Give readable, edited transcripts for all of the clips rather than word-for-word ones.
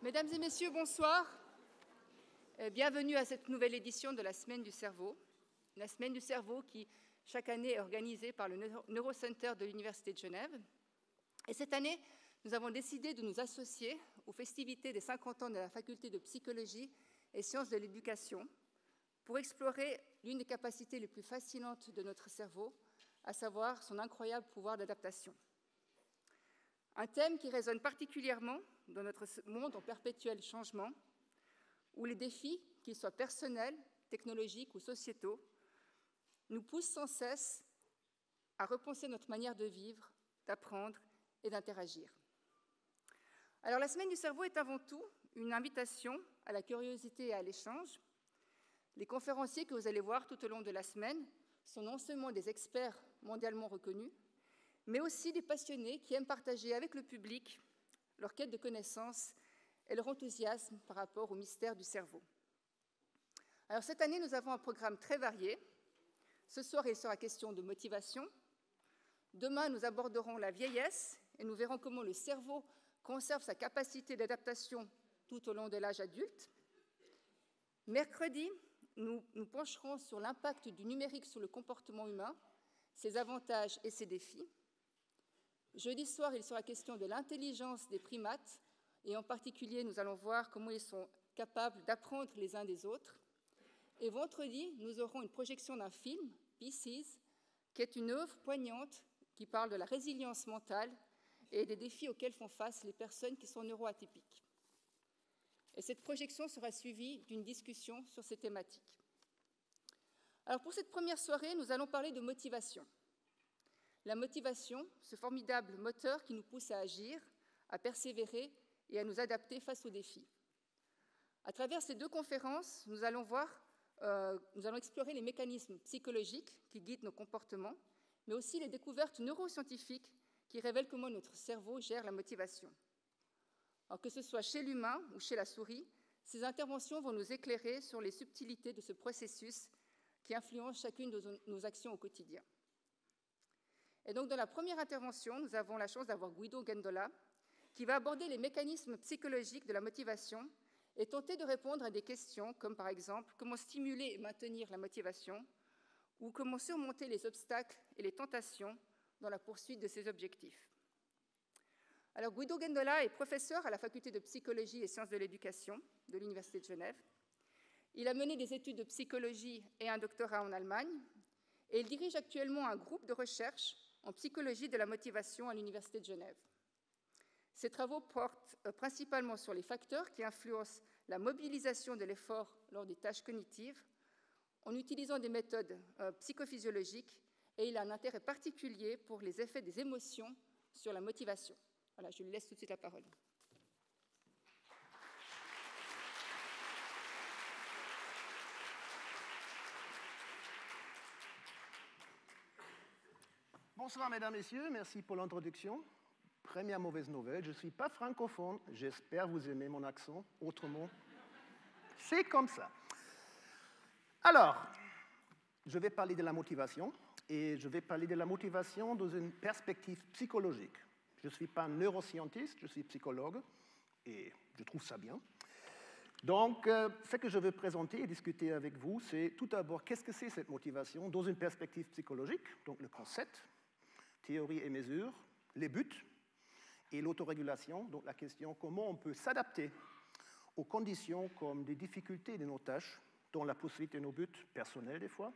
Mesdames et messieurs, bonsoir. Bienvenue à cette nouvelle édition de la Semaine du cerveau. La Semaine du cerveau qui, chaque année, est organisée par le Neurocenter de l'Université de Genève. Et cette année, nous avons décidé de nous associer aux festivités des 50 ans de la Faculté de Psychologie et Sciences de l'Éducation pour explorer l'une des capacités les plus fascinantes de notre cerveau, à savoir son incroyable pouvoir d'adaptation. Un thème qui résonne particulièrement dans notre monde en perpétuel changement, où les défis, qu'ils soient personnels, technologiques ou sociétaux, nous poussent sans cesse à repenser notre manière de vivre, d'apprendre et d'interagir. Alors la Semaine du cerveau est avant tout une invitation à la curiosité et à l'échange. Les conférenciers que vous allez voir tout au long de la semaine sont non seulement des experts mondialement reconnus, mais aussi des passionnés qui aiment partager avec le public leur quête de connaissances et leur enthousiasme par rapport au mystère du cerveau. Alors cette année, nous avons un programme très varié. Ce soir, il sera question de motivation. Demain, nous aborderons la vieillesse et nous verrons comment le cerveau conserve sa capacité d'adaptation tout au long de l'âge adulte. Mercredi, nous pencherons sur l'impact du numérique sur le comportement humain, ses avantages et ses défis. Jeudi soir, il sera question de l'intelligence des primates, et en particulier, nous allons voir comment ils sont capables d'apprendre les uns des autres. Et vendredi, nous aurons une projection d'un film, Pieces, qui est une œuvre poignante qui parle de la résilience mentale et des défis auxquels font face les personnes qui sont neuroatypiques. Et cette projection sera suivie d'une discussion sur ces thématiques. Alors pour cette première soirée, nous allons parler de motivation. La motivation, ce formidable moteur qui nous pousse à agir, à persévérer et à nous adapter face aux défis. À travers ces deux conférences, nous allons explorer les mécanismes psychologiques qui guident nos comportements, mais aussi les découvertes neuroscientifiques qui révèlent comment notre cerveau gère la motivation. Alors que ce soit chez l'humain ou chez la souris, ces interventions vont nous éclairer sur les subtilités de ce processus qui influence chacune de nos actions au quotidien. Et donc, dans la première intervention, nous avons la chance d'avoir Guido Gendola, qui va aborder les mécanismes psychologiques de la motivation et tenter de répondre à des questions comme, par exemple, comment stimuler et maintenir la motivation ou comment surmonter les obstacles et les tentations dans la poursuite de ces objectifs. Alors, Guido Gendola est professeur à la Faculté de Psychologie et Sciences de l'Éducation de l'Université de Genève. Il a mené des études de psychologie et un doctorat en Allemagne, et il dirige actuellement un groupe de recherche en psychologie de la motivation à l'Université de Genève. Ses travaux portent principalement sur les facteurs qui influencent la mobilisation de l'effort lors des tâches cognitives en utilisant des méthodes psychophysiologiques, et il a un intérêt particulier pour les effets des émotions sur la motivation. Voilà, je lui laisse tout de suite la parole. Bonsoir, mesdames, messieurs. Merci pour l'introduction. Première mauvaise nouvelle, je ne suis pas francophone. J'espère vous aimez mon accent. Autrement, c'est comme ça. Alors, je vais parler de la motivation, et je vais parler de la motivation dans une perspective psychologique. Je ne suis pas neuroscientiste, je suis psychologue, et je trouve ça bien. Donc, ce que je veux présenter et discuter avec vous, c'est tout d'abord, qu'est-ce que c'est cette motivation dans une perspective psychologique, donc le concept, théorie et mesure, les buts et l'autorégulation, donc la question comment on peut s'adapter aux conditions comme des difficultés de nos tâches, dont la poursuite de nos buts personnels des fois.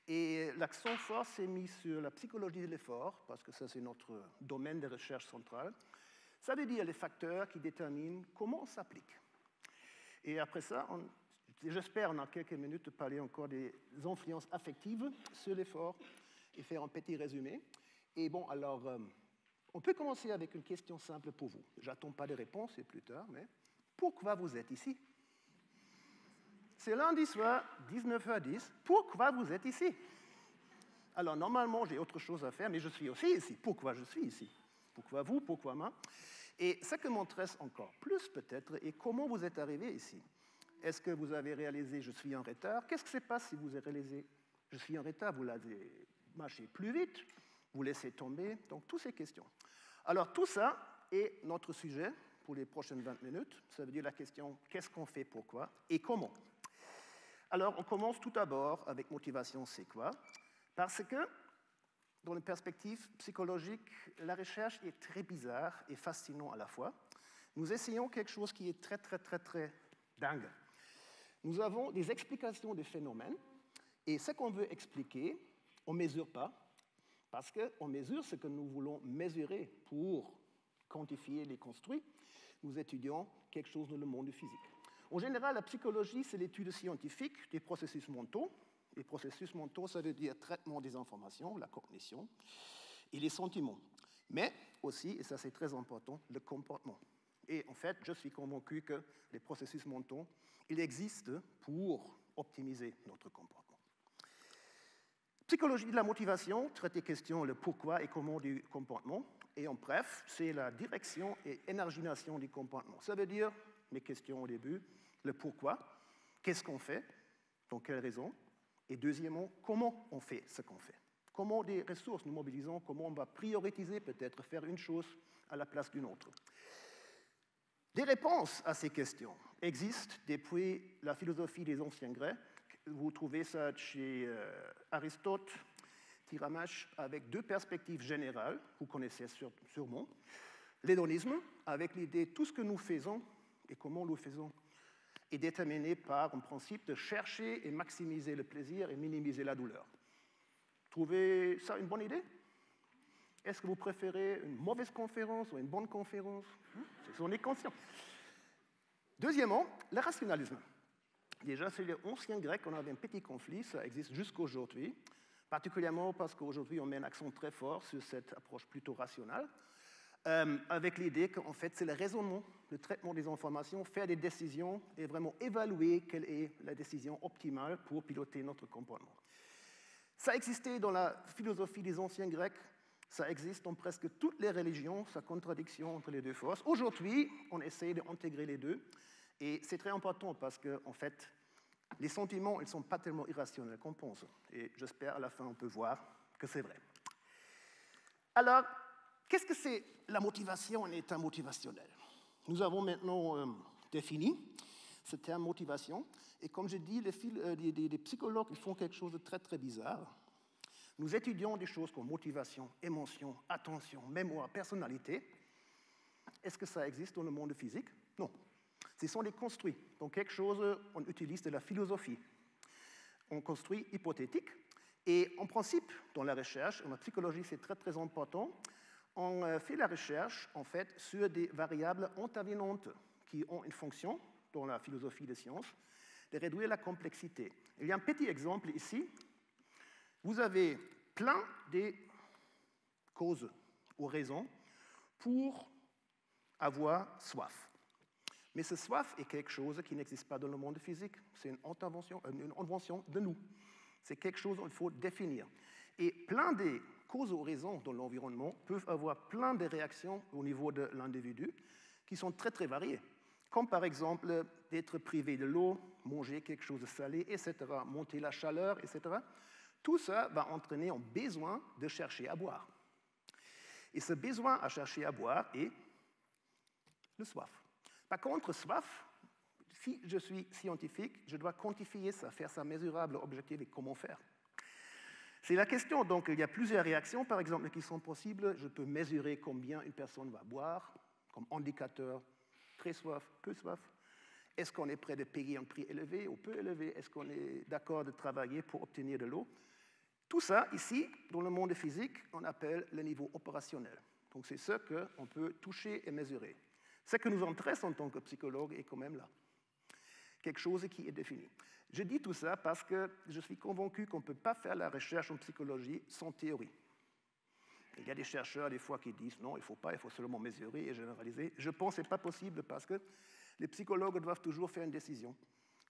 Et l'accent fort s'est mis sur la psychologie de l'effort, parce que ça c'est notre domaine de recherche central. Ça veut dire les facteurs qui déterminent comment on s'applique. Et après ça, j'espère en quelques minutes parler encore des influences affectives sur l'effort et faire un petit résumé. Et bon, alors, on peut commencer avec une question simple pour vous. J'attends pas de réponse, c'est plus tard, mais pourquoi vous êtes ici? C'est lundi soir, 19h10. Pourquoi vous êtes ici? Alors, normalement, j'ai autre chose à faire, mais je suis aussi ici. Pourquoi je suis ici? Pourquoi vous? Pourquoi moi? Et ce qui m'intéresse encore plus, peut-être, est comment vous êtes arrivé ici. Est-ce que vous avez réalisé « je suis en retard » Qu'est-ce qui se passe si vous avez réalisé « je suis en retard » Vous l'avez marché plus vite, vous laissez tomber, donc toutes ces questions. Alors tout ça est notre sujet pour les prochaines 20 minutes. Ça veut dire la question qu'est-ce qu'on fait, pourquoi et comment. Alors, on commence tout d'abord avec motivation, c'est quoi? Parce que, dans une perspective psychologique, la recherche est très bizarre et fascinante à la fois. Nous essayons quelque chose qui est très, très, très, très dingue. Nous avons des explications des phénomènes, et ce qu'on veut expliquer, on ne mesure pas, parce qu'on mesure ce que nous voulons mesurer pour quantifier les construits. Nous étudions quelque chose dans le monde du physique. En général, la psychologie, c'est l'étude scientifique des processus mentaux. Les processus mentaux, ça veut dire traitement des informations, la cognition, et les sentiments. Mais aussi, et ça c'est très important, le comportement. Et en fait, je suis convaincu que les processus mentaux, ils existent pour optimiser notre comportement. Psychologie de la motivation traite des questions le pourquoi et comment du comportement. Et en bref, c'est la direction et énergisation du comportement. Ça veut dire, mes questions au début, le pourquoi, qu'est-ce qu'on fait, dans quelles raisons, et deuxièmement, comment on fait ce qu'on fait. Comment des ressources nous mobilisons, comment on va prioriser peut-être faire une chose à la place d'une autre. Des réponses à ces questions existent depuis la philosophie des anciens Grecs. Vous trouvez ça chez Aristote, Thyramach, avec deux perspectives générales, vous connaissez sûrement. L'hédonisme, avec l'idée tout ce que nous faisons et comment nous le faisons, est déterminé par un principe de chercher et maximiser le plaisir et minimiser la douleur. Trouvez ça une bonne idée? Est-ce que vous préférez une mauvaise conférence ou une bonne conférence? On est conscient. Deuxièmement, le rationalisme. Déjà, c'est les anciens Grecs, on avait un petit conflit, ça existe jusqu'à aujourd'hui, particulièrement parce qu'aujourd'hui, on met un accent très fort sur cette approche plutôt rationnelle, avec l'idée qu'en fait, c'est le raisonnement, le traitement des informations, faire des décisions et vraiment évaluer quelle est la décision optimale pour piloter notre comportement. Ça existait dans la philosophie des anciens Grecs, ça existe dans presque toutes les religions, sa contradiction entre les deux forces. Aujourd'hui, on essaie d'intégrer les deux, et c'est très important parce que, en fait, les sentiments, ils ne sont pas tellement irrationnels qu'on pense. Et j'espère, à la fin, on peut voir que c'est vrai. Alors, qu'est-ce que c'est la motivation, un état motivationnel? Nous avons maintenant défini ce terme motivation. Et comme je dis, les psychologues ils font quelque chose de très, très bizarre. Nous étudions des choses comme motivation, émotion, attention, mémoire, personnalité. Est-ce que ça existe dans le monde physique? Non. Ce sont des construits. Donc, quelque chose, on utilise de la philosophie. On construit hypothétique. Et en principe, dans la recherche, en la psychologie, c'est très, très important, on fait la recherche, en fait, sur des variables intervenantes qui ont une fonction, dans la philosophie des sciences, de réduire la complexité. Il y a un petit exemple ici. Vous avez plein de causes ou raisons pour avoir soif. Mais ce soif est quelque chose qui n'existe pas dans le monde physique. C'est une invention de nous. C'est quelque chose qu'il faut définir. Et plein de causes ou raisons dans l'environnement peuvent avoir plein de réactions au niveau de l'individu qui sont très, très variées. Comme par exemple d'être privé de l'eau, manger quelque chose de salé, etc., monter la chaleur, etc. Tout ça va entraîner un besoin de chercher à boire. Et ce besoin à chercher à boire est le soif. Par contre, soif, si je suis scientifique, je dois quantifier ça, faire ça mesurable, objectif et comment faire. C'est la question. Donc, il y a plusieurs réactions, par exemple, qui sont possibles. Je peux mesurer combien une personne va boire, comme indicateur, très soif, peu soif. Est-ce qu'on est prêt de payer un prix élevé ou peu élevé? Est-ce qu'on est d'accord de travailler pour obtenir de l'eau? Tout ça, ici, dans le monde physique, on appelle le niveau opérationnel. Donc, c'est ce qu'on peut toucher et mesurer. Ce qui nous intéresse en tant que psychologue est quand même là. Quelque chose qui est défini. Je dis tout ça parce que je suis convaincu qu'on ne peut pas faire la recherche en psychologie sans théorie. Il y a des chercheurs, des fois, qui disent non, il ne faut pas, il faut seulement mesurer et généraliser. Je pense que ce n'est pas possible parce que les psychologues doivent toujours faire une décision.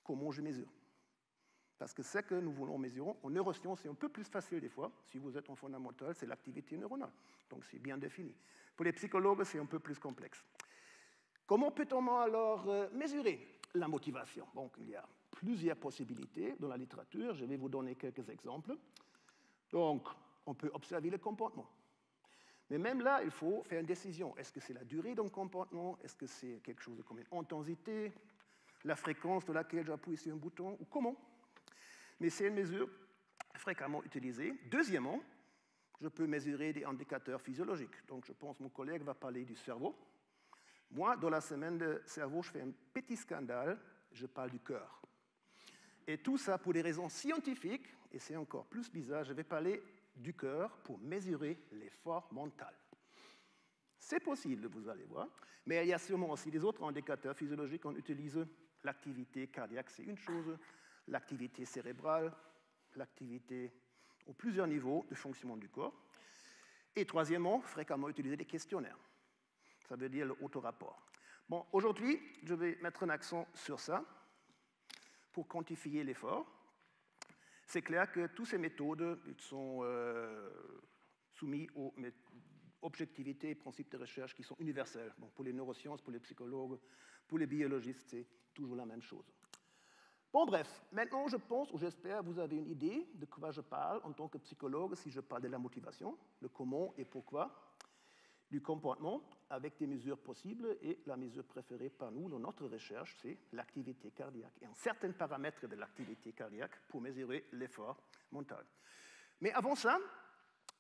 Comment je mesure? Parce que ce que nous voulons mesurer, en neurosciences, c'est un peu plus facile des fois. Si vous êtes en fondamental, c'est l'activité neuronale. Donc, c'est bien défini. Pour les psychologues, c'est un peu plus complexe. Comment peut-on alors mesurer la motivation? Donc, il y a plusieurs possibilités dans la littérature. Je vais vous donner quelques exemples. Donc, on peut observer le comportement. Mais même là, il faut faire une décision. Est-ce que c'est la durée d'un comportement? Est-ce que c'est quelque chose de comme une intensité? La fréquence de laquelle j'appuie sur un bouton? Ou comment? Mais c'est une mesure fréquemment utilisée. Deuxièmement, je peux mesurer des indicateurs physiologiques. Donc, je pense que mon collègue va parler du cerveau. Moi, dans la semaine de cerveau, je fais un petit scandale, je parle du cœur. Et tout ça pour des raisons scientifiques, et c'est encore plus bizarre, je vais parler du cœur pour mesurer l'effort mental. C'est possible, vous allez voir, mais il y a sûrement aussi des autres indicateurs physiologiques. On utilise l'activité cardiaque, c'est une chose, l'activité cérébrale, l'activité aux plusieurs niveaux de fonctionnement du corps. Et troisièmement, fréquemment utiliser des questionnaires. Ça veut dire l'autorapport. Bon, aujourd'hui, je vais mettre un accent sur ça pour quantifier l'effort. C'est clair que toutes ces méthodes sont soumises aux objectivités et principes de recherche qui sont universels. Bon, pour les neurosciences, pour les psychologues, pour les biologistes, c'est toujours la même chose. Bon, bref, maintenant je pense, ou j'espère, vous avez une idée de quoi je parle en tant que psychologue si je parle de la motivation, le comment et pourquoi, du comportement avec des mesures possibles, et la mesure préférée par nous dans notre recherche, c'est l'activité cardiaque et un certain paramètre de l'activité cardiaque pour mesurer l'effort mental. Mais avant ça,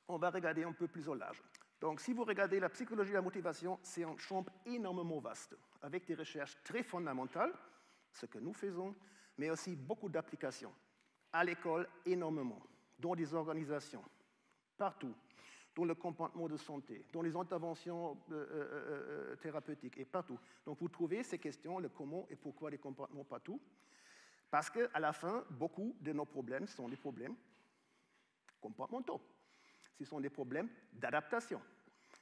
on va regarder un peu plus au large. Donc, si vous regardez la psychologie de la motivation, c'est un champ énormément vaste, avec des recherches très fondamentales, ce que nous faisons, mais aussi beaucoup d'applications. À l'école, énormément, dans des organisations, partout, dans le comportement de santé, dans les interventions thérapeutiques et partout. Donc, vous trouvez ces questions, le comment et pourquoi des comportements partout, parce qu'à la fin, beaucoup de nos problèmes sont des problèmes comportementaux. Ce sont des problèmes d'adaptation.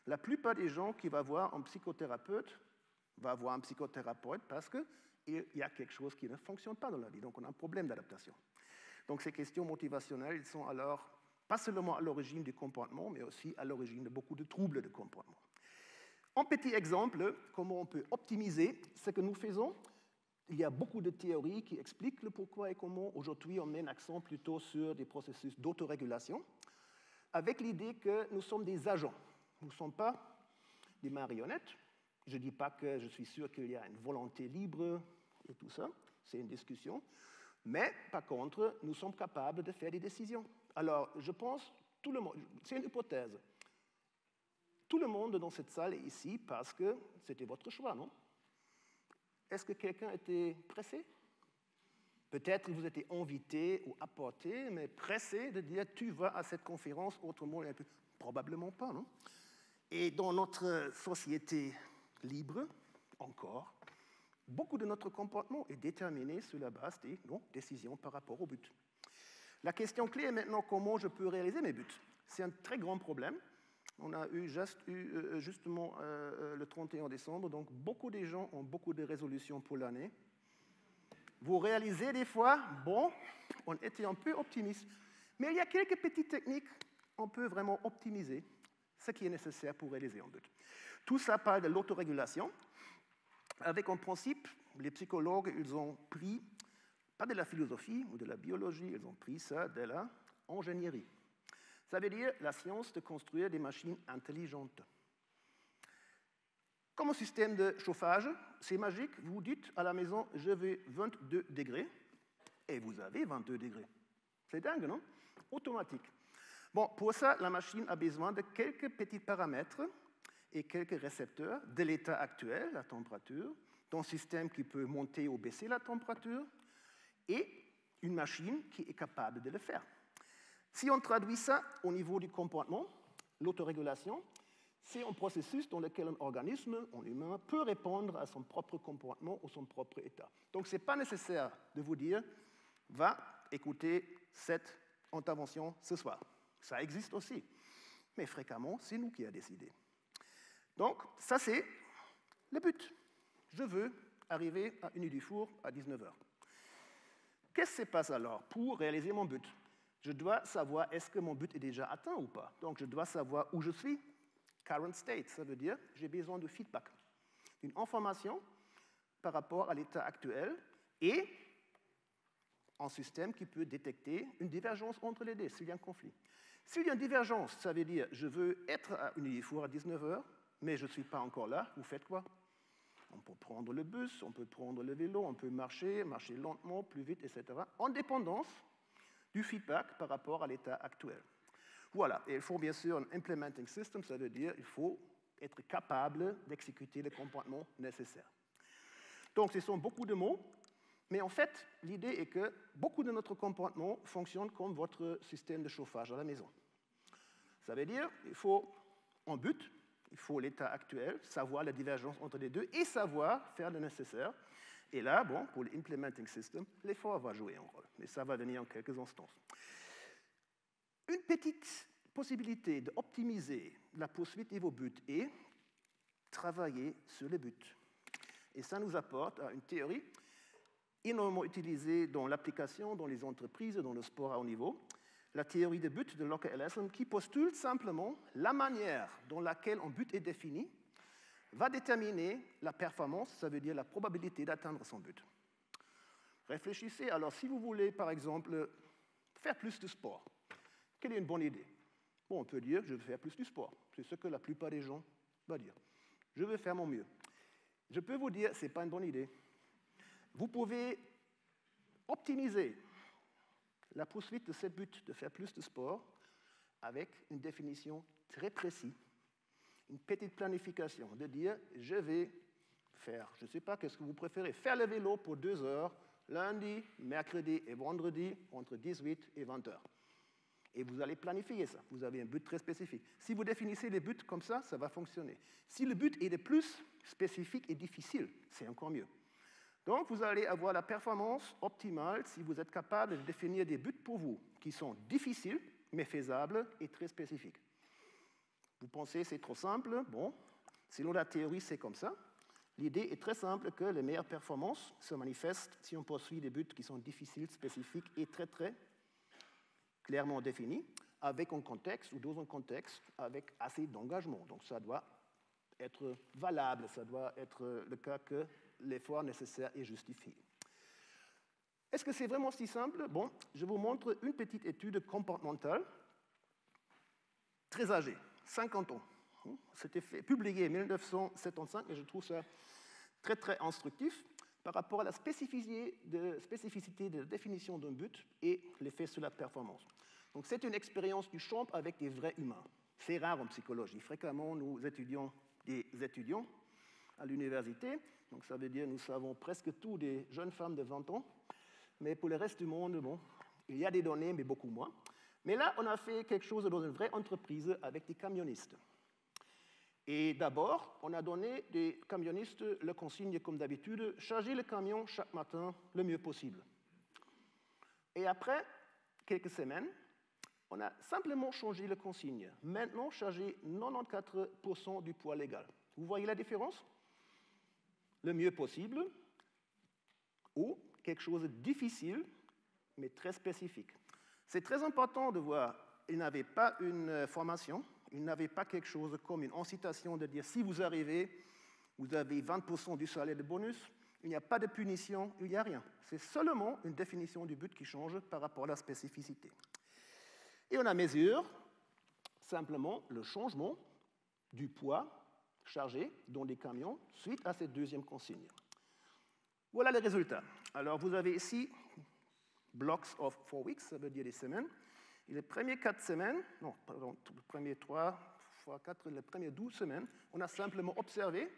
La plupart des gens qui vont voir un psychothérapeute vont voir un psychothérapeute parce qu'il y a quelque chose qui ne fonctionne pas dans la vie. Donc, on a un problème d'adaptation. Donc, ces questions motivationnelles, elles sont alors pas seulement à l'origine du comportement, mais aussi à l'origine de beaucoup de troubles de comportement. Un petit exemple, comment on peut optimiser ce que nous faisons. Il y a beaucoup de théories qui expliquent le pourquoi et comment. Aujourd'hui, on met l'accent plutôt sur des processus d'autorégulation, avec l'idée que nous sommes des agents. Nous ne sommes pas des marionnettes. Je ne dis pas que je suis sûr qu'il y a une volonté libre et tout ça, c'est une discussion. Mais par contre, nous sommes capables de faire des décisions. Alors, je pense, tout le monde, c'est une hypothèse. Tout le monde dans cette salle est ici parce que c'était votre choix, non? Est-ce que quelqu'un était pressé? Peut-être vous étiez invité ou apporté, mais pressé de dire tu vas à cette conférence, autrement, probablement pas, non? Et dans notre société libre, encore, beaucoup de notre comportement est déterminé sur la base des décisions par rapport au but. La question clé est maintenant comment je peux réaliser mes buts. C'est un très grand problème. On a eu justement le 31 décembre, donc beaucoup de gens ont beaucoup de résolutions pour l'année. Vous réalisez des fois, bon, on était un peu optimiste, mais il y a quelques petites techniques, on peut vraiment optimiser ce qui est nécessaire pour réaliser un but. Tout ça parle de l'autorégulation. Avec un principe, les psychologues, ils ont pris, pas de la philosophie ou de la biologie, ils ont pris ça de l'ingénierie. Ça veut dire la science de construire des machines intelligentes. Comme un système de chauffage, c'est magique, vous dites à la maison, je veux 22 degrés, et vous avez 22 degrés. C'est dingue, non? Automatique. Bon, pour ça, la machine a besoin de quelques petits paramètres et quelques récepteurs de l'état actuel, la température, d'un système qui peut monter ou baisser la température, et une machine qui est capable de le faire. Si on traduit ça au niveau du comportement, l'autorégulation, c'est un processus dans lequel un organisme, un humain, peut répondre à son propre comportement ou son propre état. Donc, ce n'est pas nécessaire de vous dire, va écouter cette intervention ce soir. Ça existe aussi. Mais fréquemment, c'est nous qui avons décidé. Donc, ça, c'est le but. Je veux arriver à Unis du Four à 19h. Qu'est-ce qui se passe alors pour réaliser mon but? Je dois savoir est-ce que mon but est déjà atteint ou pas. Donc, je dois savoir où je suis. Current state, ça veut dire j'ai besoin de feedback, d'une information par rapport à l'état actuel et un système qui peut détecter une divergence entre les deux s'il y a un conflit. S'il y a une divergence, ça veut dire je veux être à Unilever à 19 h, mais je ne suis pas encore là, vous faites quoi? On peut prendre le bus, on peut prendre le vélo, on peut marcher lentement, plus vite, etc., en dépendance du feedback par rapport à l'état actuel. Voilà, et il faut bien sûr un implementing system, ça veut dire qu'il faut être capable d'exécuter le comportement nécessaire. Donc, ce sont beaucoup de mots, mais en fait, l'idée est que beaucoup de notre comportement fonctionne comme votre système de chauffage à la maison. Ça veut dire qu'il faut un but, il faut l'état actuel, savoir la divergence entre les deux et savoir faire le nécessaire. Et là, bon, pour l'implementing system, l'effort va jouer un rôle, mais ça va venir en quelques instants. Une petite possibilité d'optimiser la poursuite de vos buts est travailler sur les buts. Et ça nous apporte à une théorie énormément utilisée dans l'application, dans les entreprises, dans le sport à haut niveau, la théorie des buts de Locke et Ellison, qui postule simplement la manière dont laquelle un but est défini va déterminer la performance, ça veut dire la probabilité d'atteindre son but. Réfléchissez, alors si vous voulez, par exemple, faire plus de sport, quelle est une bonne idée? Bon, on peut dire, je veux faire plus du sport. C'est ce que la plupart des gens vont dire. Je veux faire mon mieux. Je peux vous dire, ce n'est pas une bonne idée. Vous pouvez optimiser la poursuite de ce but de faire plus de sport avec une définition très précise, une petite planification, de dire, je vais faire, je ne sais pas, qu'est-ce que vous préférez, faire le vélo pour 2 heures, lundi, mercredi et vendredi, entre 18 et 20 heures. Et vous allez planifier ça. Vous avez un but très spécifique. Si vous définissez les buts comme ça va fonctionner. Si le but est de plus spécifique et difficile, c'est encore mieux. Donc, vous allez avoir la performance optimale si vous êtes capable de définir des buts pour vous qui sont difficiles, mais faisables et très spécifiques. Vous pensez c'est trop simple? Bon, selon la théorie, c'est comme ça. L'idée est très simple que les meilleures performances se manifestent si on poursuit des buts qui sont difficiles, spécifiques et très, très clairement définis, avec un contexte ou dans un contexte avec assez d'engagement. Donc, ça doit être valable, ça doit être le cas que l'effort nécessaire est justifié. Est-ce que c'est vraiment si simple? Bon, je vous montre une petite étude comportementale très âgée, 50 ans. C'était publié en 1975 et je trouve ça très, très instructif par rapport à la spécificité de la définition d'un but et l'effet sur la performance. Donc, c'est une expérience du champ avec des vrais humains. C'est rare en psychologie. Fréquemment, nous étudions des étudiants à l'université. Donc, ça veut dire que nous savons presque tous des jeunes femmes de 20 ans. Mais pour le reste du monde, bon, il y a des données, mais beaucoup moins. Mais là, on a fait quelque chose dans une vraie entreprise avec des camionnistes. Et d'abord, on a donné des camionnistes le consigne, comme d'habitude, charger le camion chaque matin le mieux possible. Et après quelques semaines, on a simplement changé le consigne. Maintenant, charger 94% du poids légal. Vous voyez la différence? Le mieux possible ou quelque chose de difficile, mais très spécifique. C'est très important de voir, il n'avait pas une formation, il n'avait pas quelque chose comme une incitation de dire si vous arrivez, vous avez 20% du salaire de bonus, il n'y a pas de punition, il n'y a rien. C'est seulement une définition du but qui change par rapport à la spécificité. Et on a mesure simplement le changement du poids chargé dans les camions suite à cette deuxième consigne. Voilà les résultats. Alors vous avez ici blocks of 4 weeks, ça veut dire des semaines. Et les premières 4 semaines, non, pardon, les premières 3 fois 4, les premières 12 semaines, on a simplement observé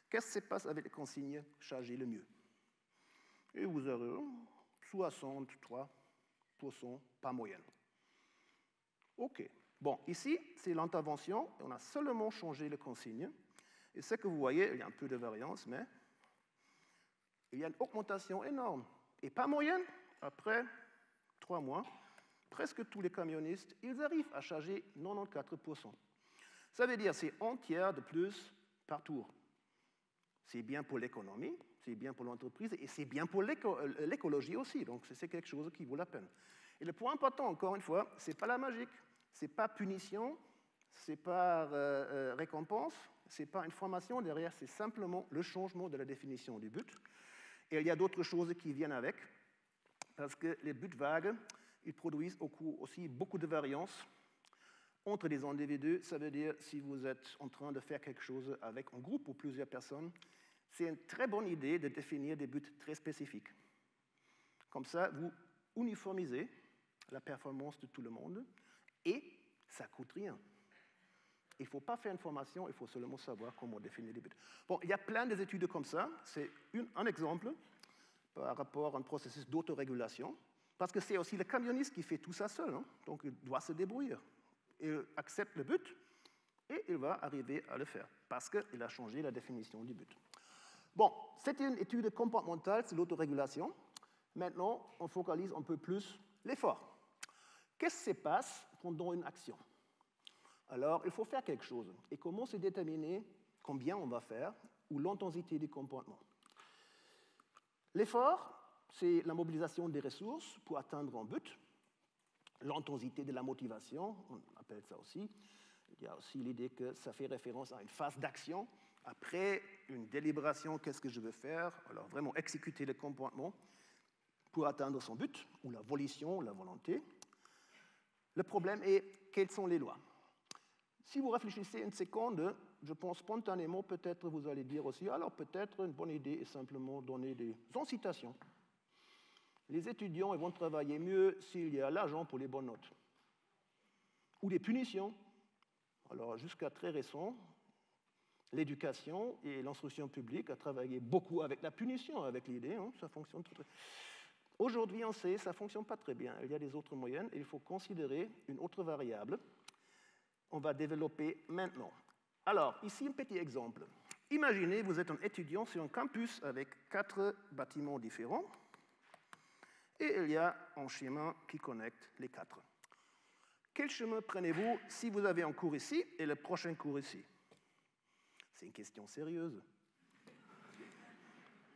qu'est-ce qui se passe avec les consignes chargées le mieux. Et vous aurez 63% par moyenne. OK. Bon, ici, c'est l'intervention. On a seulement changé les consignes. Et ce que vous voyez, il y a un peu de variance, mais il y a une augmentation énorme. Et par moyenne, après 3 mois, presque tous les camionnistes, ils arrivent à charger 94%. Ça veut dire que c'est un tiers de plus par tour. C'est bien pour l'économie, c'est bien pour l'entreprise et c'est bien pour l'écologie aussi. Donc, c'est quelque chose qui vaut la peine. Et le point important, encore une fois, ce n'est pas la magique, ce n'est pas punition, ce n'est pas récompense, ce n'est pas une formation derrière, c'est simplement le changement de la définition du but. Et il y a d'autres choses qui viennent avec, parce que les buts vagues, ils produisent aussi beaucoup de variance entre des individus, ça veut dire si vous êtes en train de faire quelque chose avec un groupe ou plusieurs personnes, c'est une très bonne idée de définir des buts très spécifiques. Comme ça, vous uniformisez la performance de tout le monde et ça ne coûte rien. Il ne faut pas faire une formation, il faut seulement savoir comment définir les buts. Bon, il y a plein d'études comme ça. C'est un exemple par rapport à un processus d'autorégulation, parce que c'est aussi le camionniste qui fait tout ça seul, hein, donc il doit se débrouiller. Il accepte le but et il va arriver à le faire, parce qu'il a changé la définition du but. Bon, c'était une étude comportementale sur l'autorégulation. Maintenant, on focalise un peu plus l'effort. Qu'est-ce qui se passe pendant une action? Alors, il faut faire quelque chose. Et comment se déterminer combien on va faire ou l'intensité du comportement? L'effort, c'est la mobilisation des ressources pour atteindre un but. L'intensité de la motivation, on appelle ça aussi. Il y a aussi l'idée que ça fait référence à une phase d'action. Après une délibération, qu'est-ce que je veux faire? Alors, vraiment exécuter le comportement pour atteindre son but, ou la volition, la volonté. Le problème est, quelles sont les lois? Si vous réfléchissez une seconde, je pense spontanément, peut-être vous allez dire aussi, alors peut-être une bonne idée est simplement donner des incitations. Les étudiants ils vont travailler mieux s'il y a l'argent pour les bonnes notes. Ou des punitions. Alors jusqu'à très récent, l'éducation et l'instruction publique a travaillé beaucoup avec la punition, avec l'idée, hein, ça fonctionne très. Aujourd'hui, on sait que ça ne fonctionne pas très bien. Il y a des autres moyens et il faut considérer une autre variable. On va développer maintenant. Alors, ici, un petit exemple. Imaginez, vous êtes un étudiant sur un campus avec 4 bâtiments différents et il y a un chemin qui connecte les 4. Quel chemin prenez-vous si vous avez un cours ici et le prochain cours ici? C'est une question sérieuse.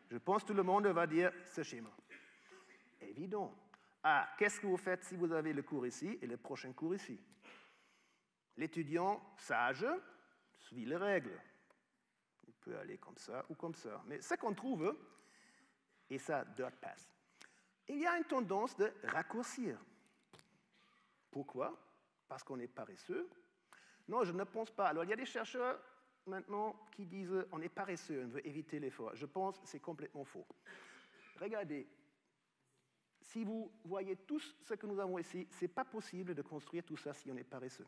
Je pense que tout le monde va dire ce schéma. Évident. Ah, qu'est-ce que vous faites si vous avez le cours ici et le prochain cours ici? L'étudiant sage suit les règles. Il peut aller comme ça ou comme ça. Mais ce qu'on trouve, et ça dirt pass, il y a une tendance de raccourcir. Pourquoi? Parce qu'on est paresseux? Non, je ne pense pas. Alors, il y a des chercheurs maintenant qui disent on est paresseux, on veut éviter l'effort. Je pense que c'est complètement faux. Regardez, si vous voyez tout ce que nous avons ici, ce n'est pas possible de construire tout ça si on est paresseux.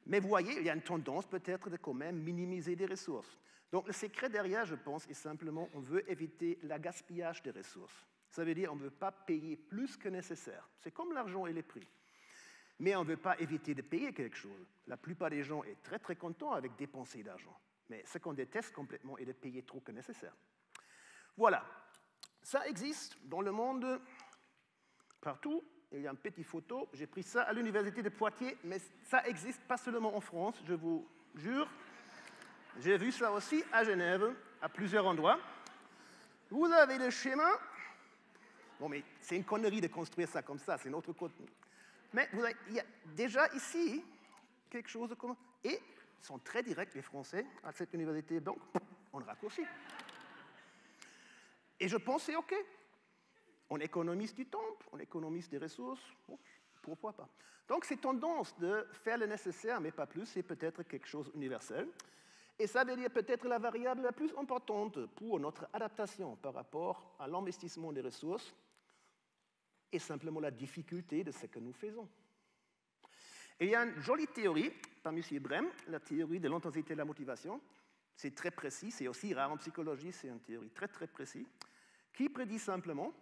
Mais vous voyez, il y a une tendance peut-être de quand même minimiser des ressources. Donc le secret derrière, je pense, est simplement on veut éviter le gaspillage des ressources. Ça veut dire on ne veut pas payer plus que nécessaire. C'est comme l'argent et les prix. Mais on ne veut pas éviter de payer quelque chose. La plupart des gens sont très très contents avec dépenser d'argent. Mais ce qu'on déteste complètement est de payer trop que nécessaire. Voilà. Ça existe dans le monde partout. Il y a une petite photo. J'ai pris ça à l'université de Poitiers, mais ça existe pas seulement en France, je vous jure. J'ai vu ça aussi à Genève, à plusieurs endroits. Vous avez le schéma. Bon, mais c'est une connerie de construire ça comme ça, c'est notre côté. Mais il y a déjà ici quelque chose de commun. Et ils sont très directs, les Français, à cette université, donc on raccourcit. Et je pense que c'est OK. On économise du temps, on économise des ressources, bon, pourquoi pas. Donc cette tendance de faire le nécessaire, mais pas plus, c'est peut-être quelque chose d'universel. Et ça veut dire peut-être la variable la plus importante pour notre adaptation par rapport à l'investissement des ressources est simplement la difficulté de ce que nous faisons. Et il y a une jolie théorie par M. Brehm, la théorie de l'intensité de la motivation. C'est très précis, c'est aussi rare en psychologie, c'est une théorie très très précise, qui prédit simplement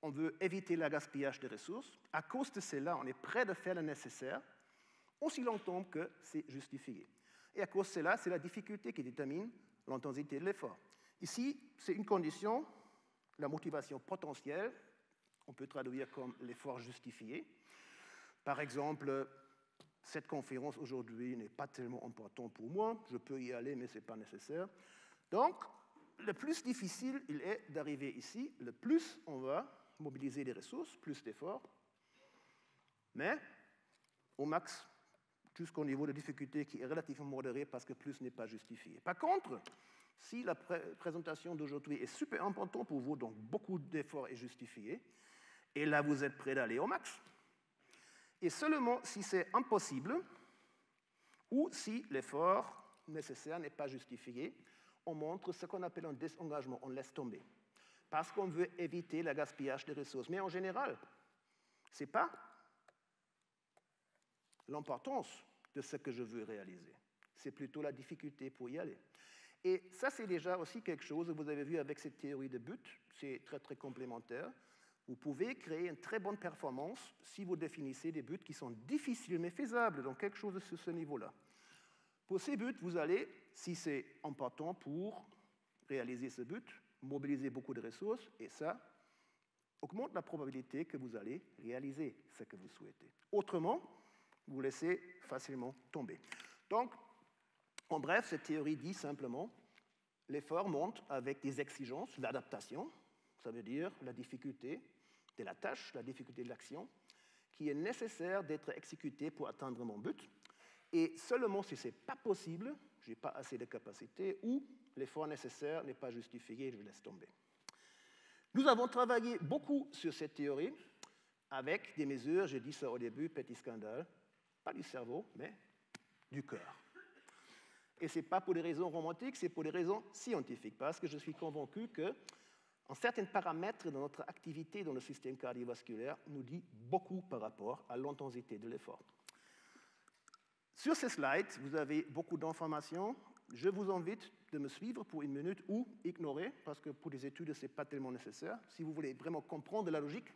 on veut éviter le gaspillage des ressources. À cause de cela, on est prêt de faire le nécessaire, aussi longtemps que c'est justifié. Et à cause de cela, c'est la difficulté qui détermine l'intensité de l'effort. Ici, c'est une condition, la motivation potentielle, on peut traduire comme l'effort justifié. Par exemple, cette conférence aujourd'hui n'est pas tellement importante pour moi, je peux y aller, mais ce n'est pas nécessaire. Donc, le plus difficile, il est d'arriver ici, le plus on va mobiliser des ressources, plus d'efforts, mais au max, jusqu'au niveau de difficulté qui est relativement modéré parce que plus n'est pas justifié. Par contre, si la présentation d'aujourd'hui est super importante pour vous, donc beaucoup d'efforts est justifié, et là vous êtes prêt d'aller au max. Et seulement si c'est impossible ou si l'effort nécessaire n'est pas justifié, on montre ce qu'on appelle un désengagement, on laisse tomber. Parce qu'on veut éviter le gaspillage des ressources. Mais en général, ce n'est pas l'importance de ce que je veux réaliser. C'est plutôt la difficulté pour y aller. Et ça, c'est déjà aussi quelque chose que vous avez vu avec cette théorie de but. C'est très, très complémentaire. Vous pouvez créer une très bonne performance si vous définissez des buts qui sont difficiles mais faisables, donc quelque chose sur ce niveau-là. Pour ces buts, vous allez, si c'est important pour réaliser ce but, mobiliser beaucoup de ressources, et ça augmente la probabilité que vous allez réaliser ce que vous souhaitez. Autrement, vous laissez facilement tomber. Donc, en bref, cette théorie dit simplement l'effort monte avec des exigences, l'adaptation, ça veut dire la difficulté de la tâche, la difficulté de l'action, qui est nécessaire d'être exécutée pour atteindre mon but. Et seulement si ce n'est pas possible, je n'ai pas assez de capacité ou l'effort nécessaire n'est pas justifié, je laisse tomber. Nous avons travaillé beaucoup sur cette théorie avec des mesures, j'ai dit ça au début, petit scandale, pas du cerveau, mais du cœur. Et ce n'est pas pour des raisons romantiques, c'est pour des raisons scientifiques, parce que je suis convaincu qu'en certains paramètres de notre activité dans le système cardiovasculaire nous dit beaucoup par rapport à l'intensité de l'effort. Sur ces slides, vous avez beaucoup d'informations. Je vous invite de me suivre pour une minute ou ignorer, parce que pour des études, ce n'est pas tellement nécessaire. Si vous voulez vraiment comprendre la logique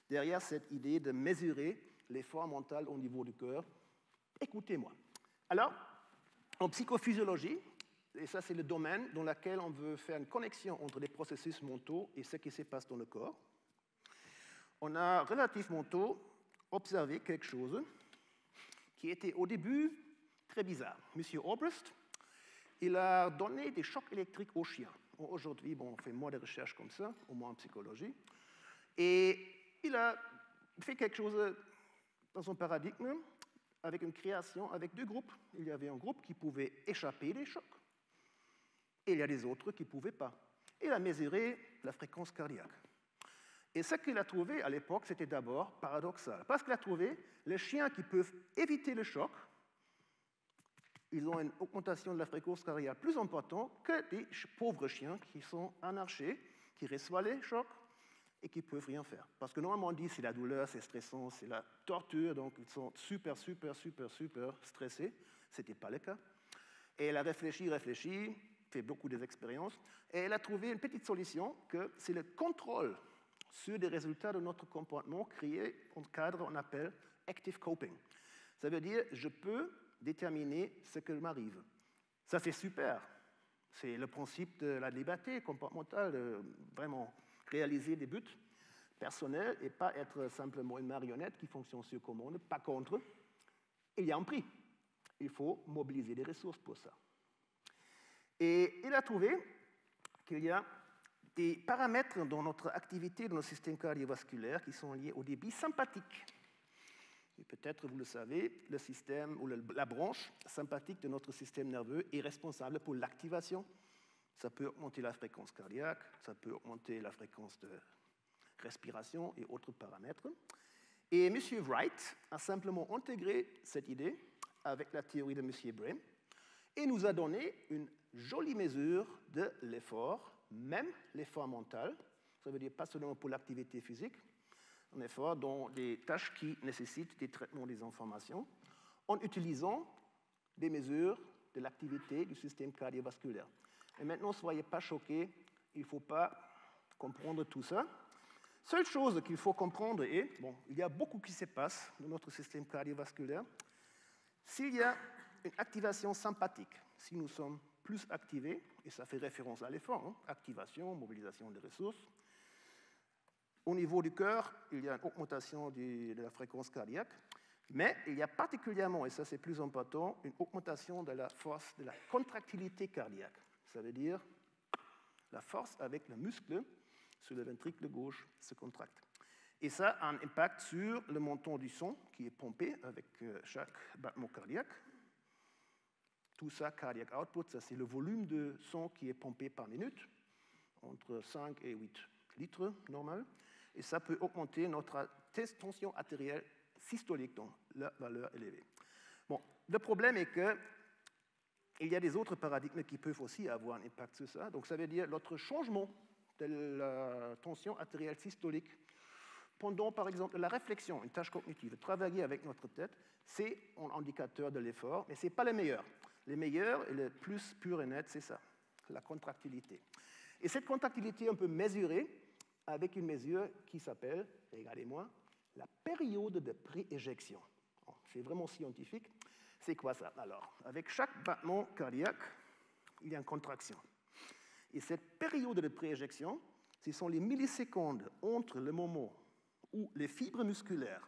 derrière cette idée de mesurer l'effort mental au niveau du cœur, écoutez-moi. Alors, en psychophysiologie, et ça c'est le domaine dans lequel on veut faire une connexion entre les processus mentaux et ce qui se passe dans le corps, on a relativement tôt observé quelque chose qui était au début très bizarre. Monsieur Obrist, il a donné des chocs électriques aux chiens. Aujourd'hui, on fait moins de recherches comme ça, au moins en psychologie. Et il a fait quelque chose dans son paradigme avec une création avec deux groupes. Il y avait un groupe qui pouvait échapper des chocs et il y a des autres qui ne pouvaient pas. Il a mesuré la fréquence cardiaque. Et ce qu'il a trouvé à l'époque, c'était d'abord paradoxal. Parce qu'il a trouvé les chiens qui peuvent éviter le choc, ils ont une augmentation de la fréquence cardiaque plus importante que des pauvres chiens qui sont anarchés, qui reçoivent les chocs et qui ne peuvent rien faire. Parce que normalement on dit c'est la douleur, c'est stressant, c'est la torture, donc ils sont super stressés. Ce n'était pas le cas. Et elle a réfléchi, fait beaucoup d'expériences, et elle a trouvé une petite solution que c'est le contrôle sur des résultats de notre comportement créé en cadre qu'on appelle active coping. Ça veut dire je peux déterminer ce que m'arrive. Ça c'est super. C'est le principe de la liberté comportementale, de vraiment réaliser des buts personnels et pas être simplement une marionnette qui fonctionne sur commande. Par contre, il y a un prix. Il faut mobiliser des ressources pour ça. Et il a trouvé qu'il y a des paramètres dans notre activité, dans le système cardiovasculaire, qui sont liés au débit sympathique. Et peut-être, vous le savez, le système ou la branche sympathique de notre système nerveux est responsable pour l'activation. Ça peut augmenter la fréquence cardiaque, ça peut augmenter la fréquence de respiration et autres paramètres. Et M. Wright a simplement intégré cette idée avec la théorie de M. Bray et nous a donné une jolie mesure de l'effort, même l'effort mental, ça veut dire pas seulement pour l'activité physique, un effort dans des tâches qui nécessitent des traitements des informations, en utilisant des mesures de l'activité du système cardiovasculaire. Et maintenant, ne soyez pas choqués, il ne faut pas comprendre tout ça. Seule chose qu'il faut comprendre est, il y a beaucoup qui se passe dans notre système cardiovasculaire. S'il y a une activation sympathique, si nous sommes plus activés, et ça fait référence à l'effort, activation, mobilisation des ressources, au niveau du cœur, il y a une augmentation de la fréquence cardiaque, mais il y a particulièrement, et ça c'est plus important, une augmentation de la force de la contractilité cardiaque. Ça veut dire la force avec le muscle sur le ventricule gauche se contracte. Et ça a un impact sur le montant du sang qui est pompé avec chaque battement cardiaque. Tout ça, cardiac output, ça c'est le volume de sang qui est pompé par minute, entre 5 et 8 litres normal. Et ça peut augmenter notre tension artérielle systolique, donc la valeur élevée. Bon, le problème est qu'il y a des autres paradigmes qui peuvent aussi avoir un impact sur ça. Donc ça veut dire notre changement de la tension artérielle systolique pendant, par exemple, la réflexion, une tâche cognitive, travailler avec notre tête, c'est un indicateur de l'effort, mais ce n'est pas le meilleur. Le meilleur et le plus pur et net, c'est ça, la contractilité. Et cette contractilité, on peut mesurer avec une mesure qui s'appelle, regardez-moi, la période de pré-éjection. C'est vraiment scientifique. C'est quoi ça? Alors, avec chaque battement cardiaque, il y a une contraction. Et cette période de pré-éjection, ce sont les millisecondes entre le moment où les fibres musculaires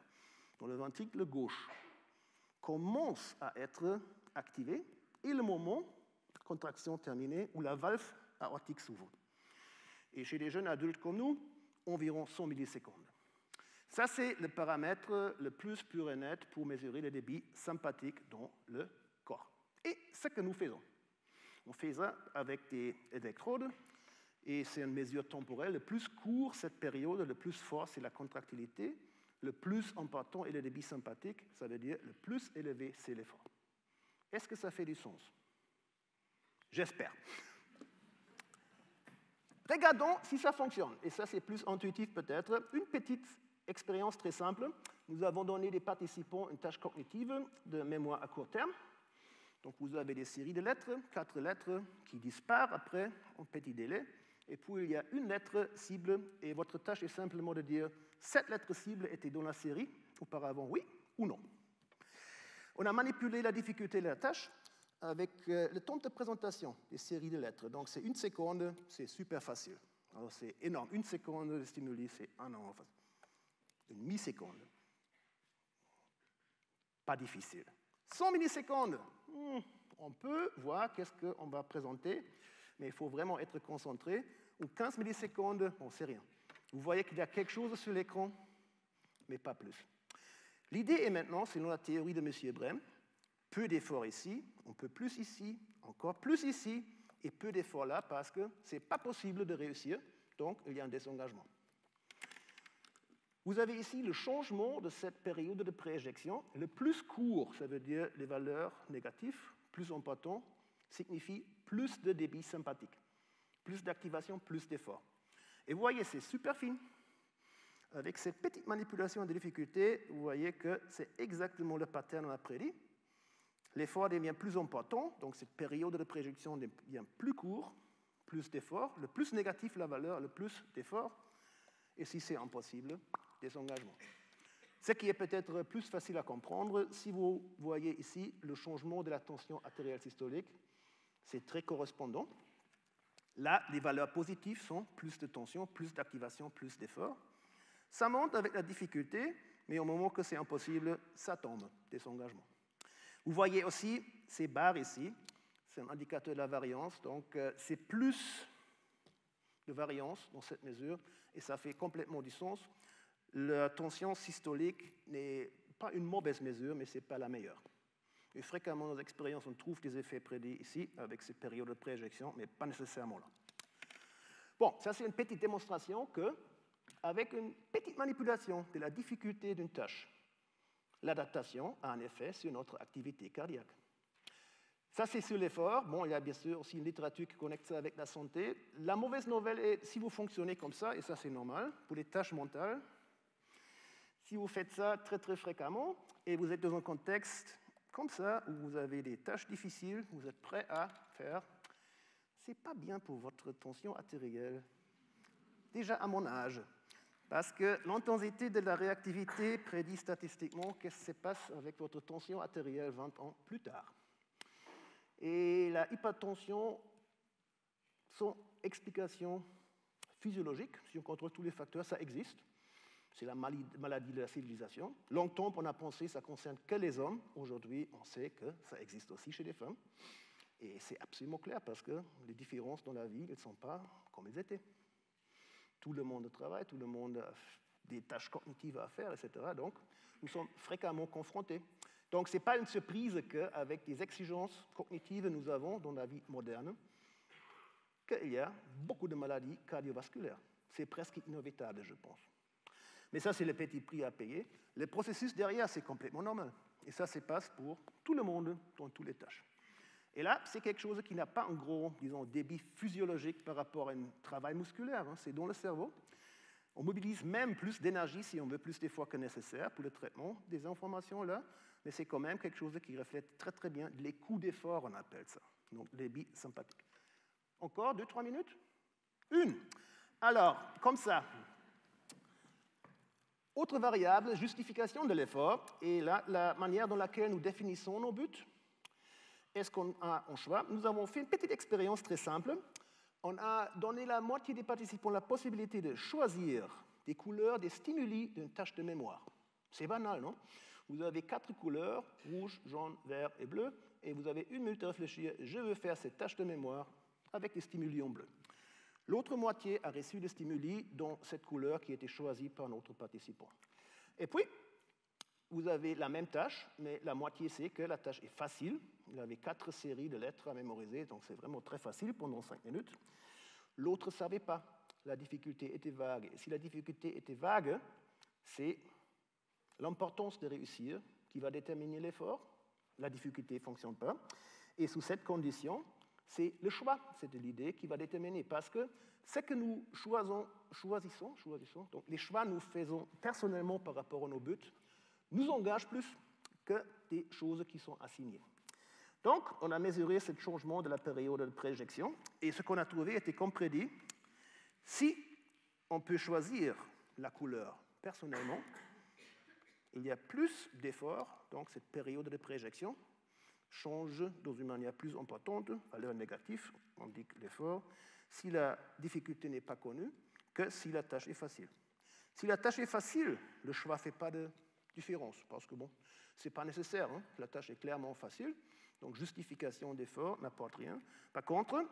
dans le ventricle gauche commencent à être activées et le moment, contraction terminée, où la valve aortique s'ouvre. Et chez les jeunes adultes comme nous, environ 100 millisecondes. Ça, c'est le paramètre le plus pur et net pour mesurer le débit sympathique dans le corps. Et ce que nous faisons, on fait ça avec des électrodes, et c'est une mesure temporelle. Le plus court, cette période, le plus fort, c'est la contractilité. Le plus important est le débit sympathique, ça veut dire le plus élevé, c'est l'effort. Est-ce que ça fait du sens? J'espère. Regardons si ça fonctionne. Et ça, c'est plus intuitif peut-être. Une petite expérience très simple. Nous avons donné des participants une tâche cognitive de mémoire à court terme. Donc vous avez des séries de lettres, 4 lettres qui disparaissent après un petit délai. Et puis il y a une lettre cible, et votre tâche est simplement de dire cette lettre cible était dans la série auparavant, oui ou non. On a manipulé la difficulté de la tâche avec le temps de présentation des séries de lettres. Donc c'est 1 seconde, c'est super facile. Alors c'est énorme. 1 seconde de stimuli, c'est un an. Une milliseconde. Pas difficile. 100 millisecondes. On peut voir qu'est-ce qu'on va présenter, mais il faut vraiment être concentré. Ou 15 millisecondes, on ne sait rien. Vous voyez qu'il y a quelque chose sur l'écran, mais pas plus. L'idée est maintenant, selon la théorie de M. Brehm, peu d'efforts ici, on peut plus ici, encore plus ici, et peu d'efforts là, parce que ce n'est pas possible de réussir, donc il y a un désengagement. Vous avez ici le changement de cette période de pré-éjection. Le plus court, ça veut dire les valeurs négatives, plus important, signifie plus de débit sympathique. Plus d'activation, plus d'effort. Et vous voyez, c'est super fin. Avec cette petite manipulation de difficulté, vous voyez que c'est exactement le pattern qu'on a prédit. L'effort devient plus important, donc cette période de pré-éjection devient plus courte, plus d'effort. Le plus négatif la valeur, le plus d'effort. Et si c'est impossible, désengagement. Ce qui est peut-être plus facile à comprendre, si vous voyez ici le changement de la tension artérielle systolique, c'est très correspondant. Là, les valeurs positives sont plus de tension, plus d'activation, plus d'effort. Ça monte avec la difficulté, mais au moment que c'est impossible, ça tombe, désengagement. Vous voyez aussi ces barres ici, c'est un indicateur de la variance, donc c'est plus de variance dans cette mesure, et ça fait complètement du sens. La tension systolique n'est pas une mauvaise mesure, mais ce n'est pas la meilleure. Et fréquemment, dans nos expériences, on trouve des effets prédits ici, avec ces périodes de pré-éjection, mais pas nécessairement là. Bon, ça c'est une petite démonstration que, avec une petite manipulation de la difficulté d'une tâche, l'adaptation a un effet sur notre activité cardiaque. Ça, c'est sur l'effort. Bon, il y a bien sûr aussi une littérature qui connecte ça avec la santé. La mauvaise nouvelle est, si vous fonctionnez comme ça, et ça c'est normal, pour les tâches mentales, si vous faites ça très très fréquemment, et vous êtes dans un contexte comme ça, où vous avez des tâches difficiles, vous êtes prêt à faire, c'est pas bien pour votre tension artérielle. Déjà à mon âge. Parce que l'intensité de la réactivité prédit statistiquement qu'est-ce qui se passe avec votre tension artérielle 20 ans plus tard. Et la hypertension, son explication physiologique, si on contrôle tous les facteurs, ça existe. C'est la maladie de la civilisation. Longtemps, on a pensé que ça ne concerne que les hommes. Aujourd'hui, on sait que ça existe aussi chez les femmes. Et c'est absolument clair parce que les différences dans la vie, elles ne sont pas comme elles étaient. Tout le monde travaille, tout le monde a des tâches cognitives à faire, etc. Donc, nous sommes fréquemment confrontés. Donc, ce n'est pas une surprise qu'avec des exigences cognitives que nous avons dans la vie moderne, qu'il y a beaucoup de maladies cardiovasculaires. C'est presque inévitable, je pense. Mais ça, c'est le petit prix à payer. Le processus derrière, c'est complètement normal. Et ça se passe pour tout le monde, dans toutes les tâches. Et là, c'est quelque chose qui n'a pas un gros, disons, débit physiologique par rapport à un travail musculaire. C'est dans le cerveau. On mobilise même plus d'énergie si on veut plus d'efforts que nécessaire pour le traitement des informations-là, mais c'est quand même quelque chose qui reflète très très bien les coûts d'effort, on appelle ça. Donc, débit sympathique. Encore 2-3 minutes? Une. Alors, comme ça. Autre variable, justification de l'effort, et là, la manière dans laquelle nous définissons nos buts. Est-ce qu'on a un choix? Nous avons fait une petite expérience très simple. On a donné à la moitié des participants la possibilité de choisir des couleurs, des stimuli d'une tâche de mémoire. C'est banal, non? Vous avez 4 couleurs, rouge, jaune, vert et bleu, et vous avez 1 minute à réfléchir. Je veux faire cette tâche de mémoire avec des stimuli en bleu. L'autre moitié a reçu des stimuli dans cette couleur qui a été choisie par notre participant. Et puis, vous avez la même tâche, mais la moitié sait que la tâche est facile. Il avait 4 séries de lettres à mémoriser, donc c'est vraiment très facile pendant 5 minutes. L'autre ne savait pas. La difficulté était vague. Et si la difficulté était vague, c'est l'importance de réussir qui va déterminer l'effort. La difficulté ne fonctionne pas. Et sous cette condition, c'est le choix, c'est l'idée qui va déterminer. Parce que ce que nous choisissons, donc les choix que nous faisons personnellement par rapport à nos buts, nous engagent plus que des choses qui sont assignées. Donc, on a mesuré ce changement de la période de préjection, et ce qu'on a trouvé était comme prédit. Si on peut choisir la couleur personnellement, il y a plus d'efforts, donc cette période de préjection change dans une manière plus importante, valeur négative, on dit que l'effort, si la difficulté n'est pas connue, que si la tâche est facile. Si la tâche est facile, le choix ne fait pas de différence, parce que bon, ce n'est pas nécessaire, hein, la tâche est clairement facile, donc justification d'effort n'apporte rien. Par contre,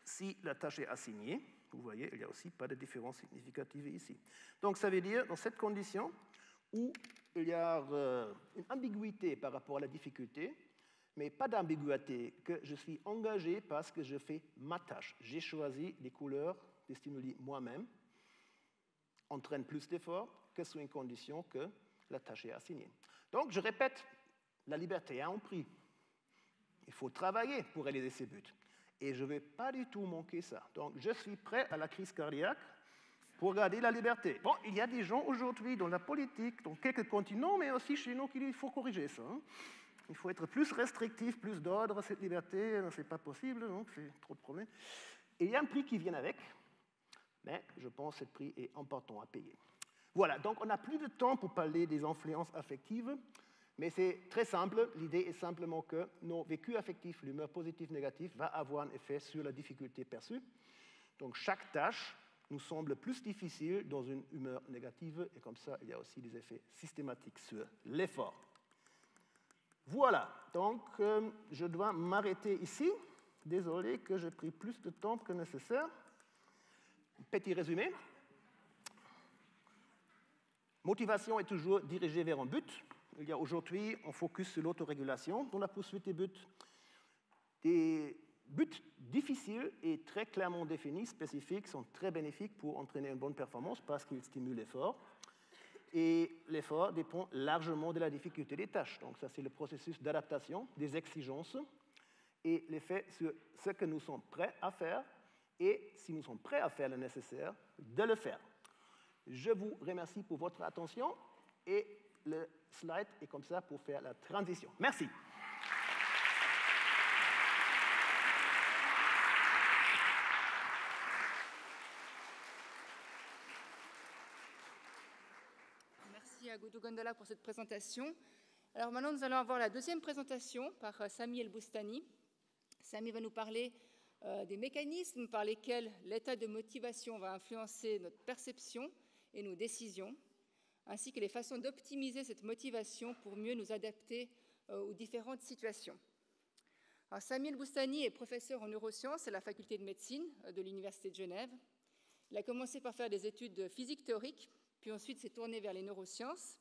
si la tâche est assignée, vous voyez, il n'y a aussi pas de différence significative ici. Donc ça veut dire, dans cette condition, où il y a une ambiguïté par rapport à la difficulté, mais pas d'ambiguïté, que je suis engagé parce que je fais ma tâche. J'ai choisi les couleurs, des stimuli moi-même, entraîne plus d'efforts que sous une condition que la tâche est assignée. Donc, je répète, la liberté a un prix. Il faut travailler pour réaliser ses buts. Et je ne vais pas du tout manquer ça. Donc, je suis prêt à la crise cardiaque pour garder la liberté. Bon, il y a des gens aujourd'hui dans la politique, dans quelques continents, mais aussi chez nous, qu'il faut corriger ça. Hein. Il faut être plus restrictif, plus d'ordre à cette liberté. Ce n'est pas possible, donc c'est trop de problèmes. Et il y a un prix qui vient avec, mais je pense que ce prix est important à payer. Voilà, donc on n'a plus de temps pour parler des influences affectives, mais c'est très simple. L'idée est simplement que nos vécus affectifs, l'humeur positive, négative, va avoir un effet sur la difficulté perçue. Donc chaque tâche nous semble plus difficile dans une humeur négative, et comme ça, il y a aussi des effets systématiques sur l'effort. Voilà, donc je dois m'arrêter ici. Désolé que j'ai pris plus de temps que nécessaire. Petit résumé. Motivation est toujours dirigée vers un but. Il y a aujourd'hui un focus sur l'autorégulation dans la poursuite des buts. Des buts difficiles et très clairement définis, spécifiques, sont très bénéfiques pour entraîner une bonne performance parce qu'ils stimulent l'effort. Et l'effort dépend largement de la difficulté des tâches. Donc ça, c'est le processus d'adaptation, des exigences, et l'effet sur ce que nous sommes prêts à faire, et si nous sommes prêts à faire le nécessaire, de le faire. Je vous remercie pour votre attention, et le slide est comme ça pour faire la transition. Merci. Merci à Goudou Gondola pour cette présentation. Alors maintenant, nous allons avoir la deuxième présentation par Sami El-Boustani. Sami va nous parler des mécanismes par lesquels l'état de motivation va influencer notre perception et nos décisions, ainsi que les façons d'optimiser cette motivation pour mieux nous adapter aux différentes situations. Alors, Sami El-Boustani est professeur en neurosciences à la faculté de médecine de l'Université de Genève. Il a commencé par faire des études de physique théorique, puis ensuite s'est tourné vers les neurosciences.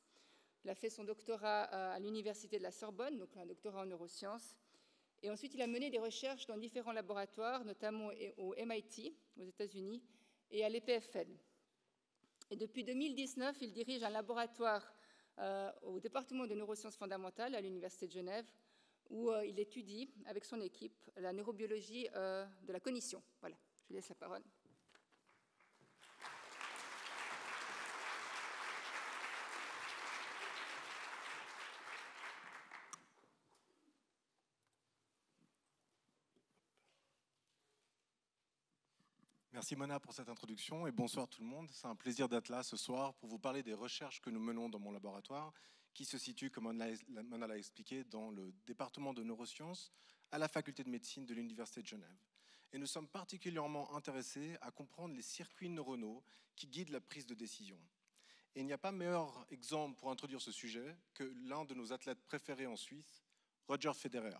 Il a fait son doctorat à l'Université de la Sorbonne, donc un doctorat en neurosciences. Et ensuite, il a mené des recherches dans différents laboratoires, notamment au MIT, aux États-Unis, et à l'EPFL. Et depuis 2019, il dirige un laboratoire au département de neurosciences fondamentales à l'Université de Genève, où il étudie avec son équipe la neurobiologie de la cognition. Voilà, je lui laisse la parole. Merci Mona pour cette introduction et bonsoir tout le monde. C'est un plaisir d'être là ce soir pour vous parler des recherches que nous menons dans mon laboratoire qui se situe, comme Mona l'a expliqué, dans le département de neurosciences à la faculté de médecine de l'Université de Genève. Et nous sommes particulièrement intéressés à comprendre les circuits neuronaux qui guident la prise de décision. Et il n'y a pas meilleur exemple pour introduire ce sujet que l'un de nos athlètes préférés en Suisse, Roger Federer.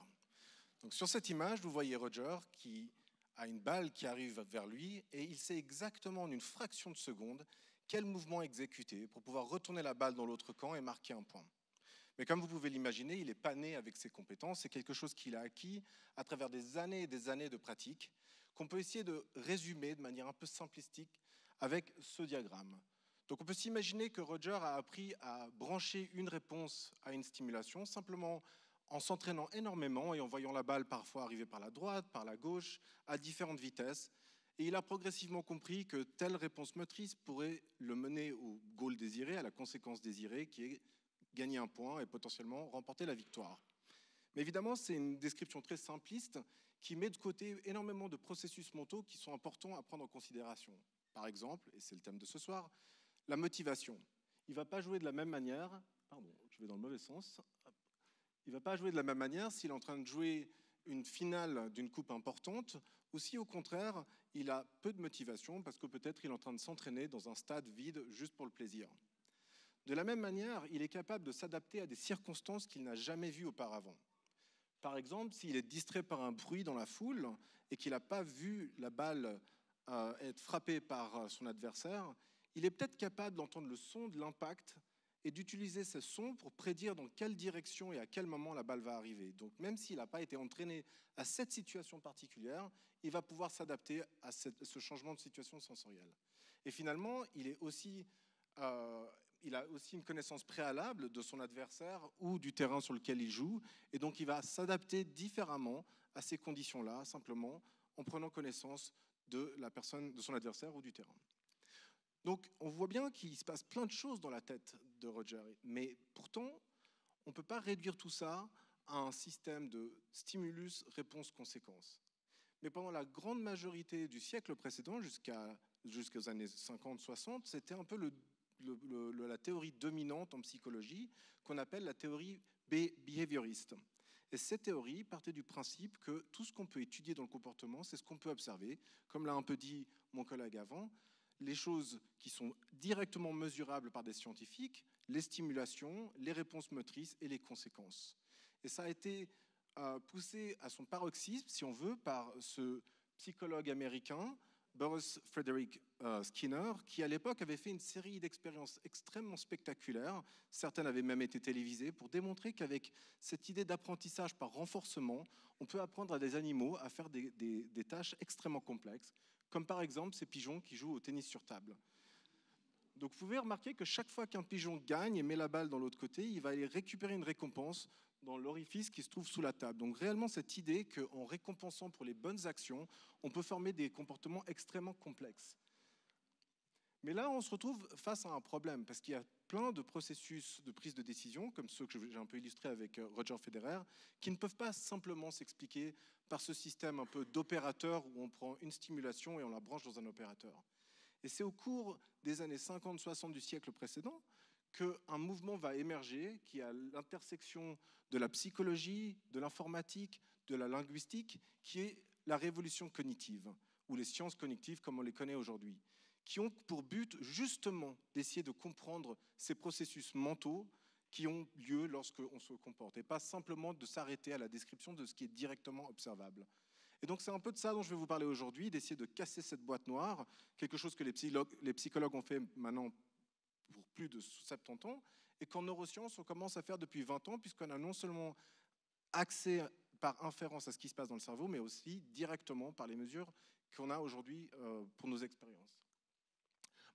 Donc, sur cette image, vous voyez Roger qui a une balle qui arrive vers lui et il sait exactement en une fraction de seconde quel mouvement exécuter pour pouvoir retourner la balle dans l'autre camp et marquer un point. Mais comme vous pouvez l'imaginer, il n'est pas né avec ses compétences, c'est quelque chose qu'il a acquis à travers des années et des années de pratique qu'on peut essayer de résumer de manière un peu simplistique avec ce diagramme. Donc on peut s'imaginer que Roger a appris à brancher une réponse à une stimulation simplement en s'entraînant énormément et en voyant la balle parfois arriver par la droite, par la gauche, à différentes vitesses. Et il a progressivement compris que telle réponse motrice pourrait le mener au goal désiré, à la conséquence désirée, qui est gagner un point et potentiellement remporter la victoire. Mais évidemment, c'est une description très simpliste qui met de côté énormément de processus mentaux qui sont importants à prendre en considération. Par exemple, et c'est le thème de ce soir, la motivation. Il ne va pas jouer de la même manière, pardon, je vais dans le mauvais sens, il ne va pas jouer de la même manière s'il est en train de jouer une finale d'une coupe importante ou si au contraire il a peu de motivation parce que peut-être il est en train de s'entraîner dans un stade vide juste pour le plaisir. De la même manière, il est capable de s'adapter à des circonstances qu'il n'a jamais vues auparavant. Par exemple, s'il est distrait par un bruit dans la foule et qu'il n'a pas vu la balle être frappée par son adversaire, il est peut-être capable d'entendre le son de l'impact et d'utiliser ce son pour prédire dans quelle direction et à quel moment la balle va arriver. Donc même s'il n'a pas été entraîné à cette situation particulière, il va pouvoir s'adapter à ce changement de situation sensorielle. Et finalement, il a aussi une connaissance préalable de son adversaire ou du terrain sur lequel il joue, et donc il va s'adapter différemment à ces conditions-là, simplement en prenant connaissance de la personne, de son adversaire ou du terrain. Donc on voit bien qu'il se passe plein de choses dans la tête de Roger, mais pourtant on ne peut pas réduire tout ça à un système de stimulus-réponse-conséquence. Mais pendant la grande majorité du siècle précédent, jusqu'aux années 50-60, c'était un peu la théorie dominante en psychologie qu'on appelle la théorie behavioriste. Et cette théorie partait du principe que tout ce qu'on peut étudier dans le comportement, c'est ce qu'on peut observer. Comme l'a un peu dit mon collègue avant, les choses qui sont directement mesurables par des scientifiques, les stimulations, les réponses motrices et les conséquences. Et ça a été poussé à son paroxysme, si on veut, par ce psychologue américain, Boris Frederick Skinner, qui à l'époque avait fait une série d'expériences extrêmement spectaculaires, certaines avaient même été télévisées, pour démontrer qu'avec cette idée d'apprentissage par renforcement, on peut apprendre à des animaux à faire des tâches extrêmement complexes, comme par exemple ces pigeons qui jouent au tennis sur table. Donc vous pouvez remarquer que chaque fois qu'un pigeon gagne et met la balle dans l'autre côté, il va aller récupérer une récompense dans l'orifice qui se trouve sous la table. Donc réellement cette idée qu'en récompensant pour les bonnes actions, on peut former des comportements extrêmement complexes. Mais là, on se retrouve face à un problème, parce qu'il y a plein de processus de prise de décision, comme ceux que j'ai un peu illustrés avec Roger Federer, qui ne peuvent pas simplement s'expliquer par ce système un peu d'opérateur où on prend une stimulation et on la branche dans un opérateur. Et c'est au cours des années 50-60 du siècle précédent qu'un mouvement va émerger qui est à l'intersection de la psychologie, de l'informatique, de la linguistique, qui est la révolution cognitive, ou les sciences cognitives comme on les connaît aujourd'hui, qui ont pour but justement d'essayer de comprendre ces processus mentaux qui ont lieu lorsqu'on se comporte, et pas simplement de s'arrêter à la description de ce qui est directement observable. Et donc c'est un peu de ça dont je vais vous parler aujourd'hui, d'essayer de casser cette boîte noire, quelque chose que les psychologues ont fait maintenant pour plus de 70 ans, et qu'en neurosciences on commence à faire depuis 20 ans, puisqu'on a non seulement accès par inférence à ce qui se passe dans le cerveau, mais aussi directement par les mesures qu'on a aujourd'hui pour nos expériences.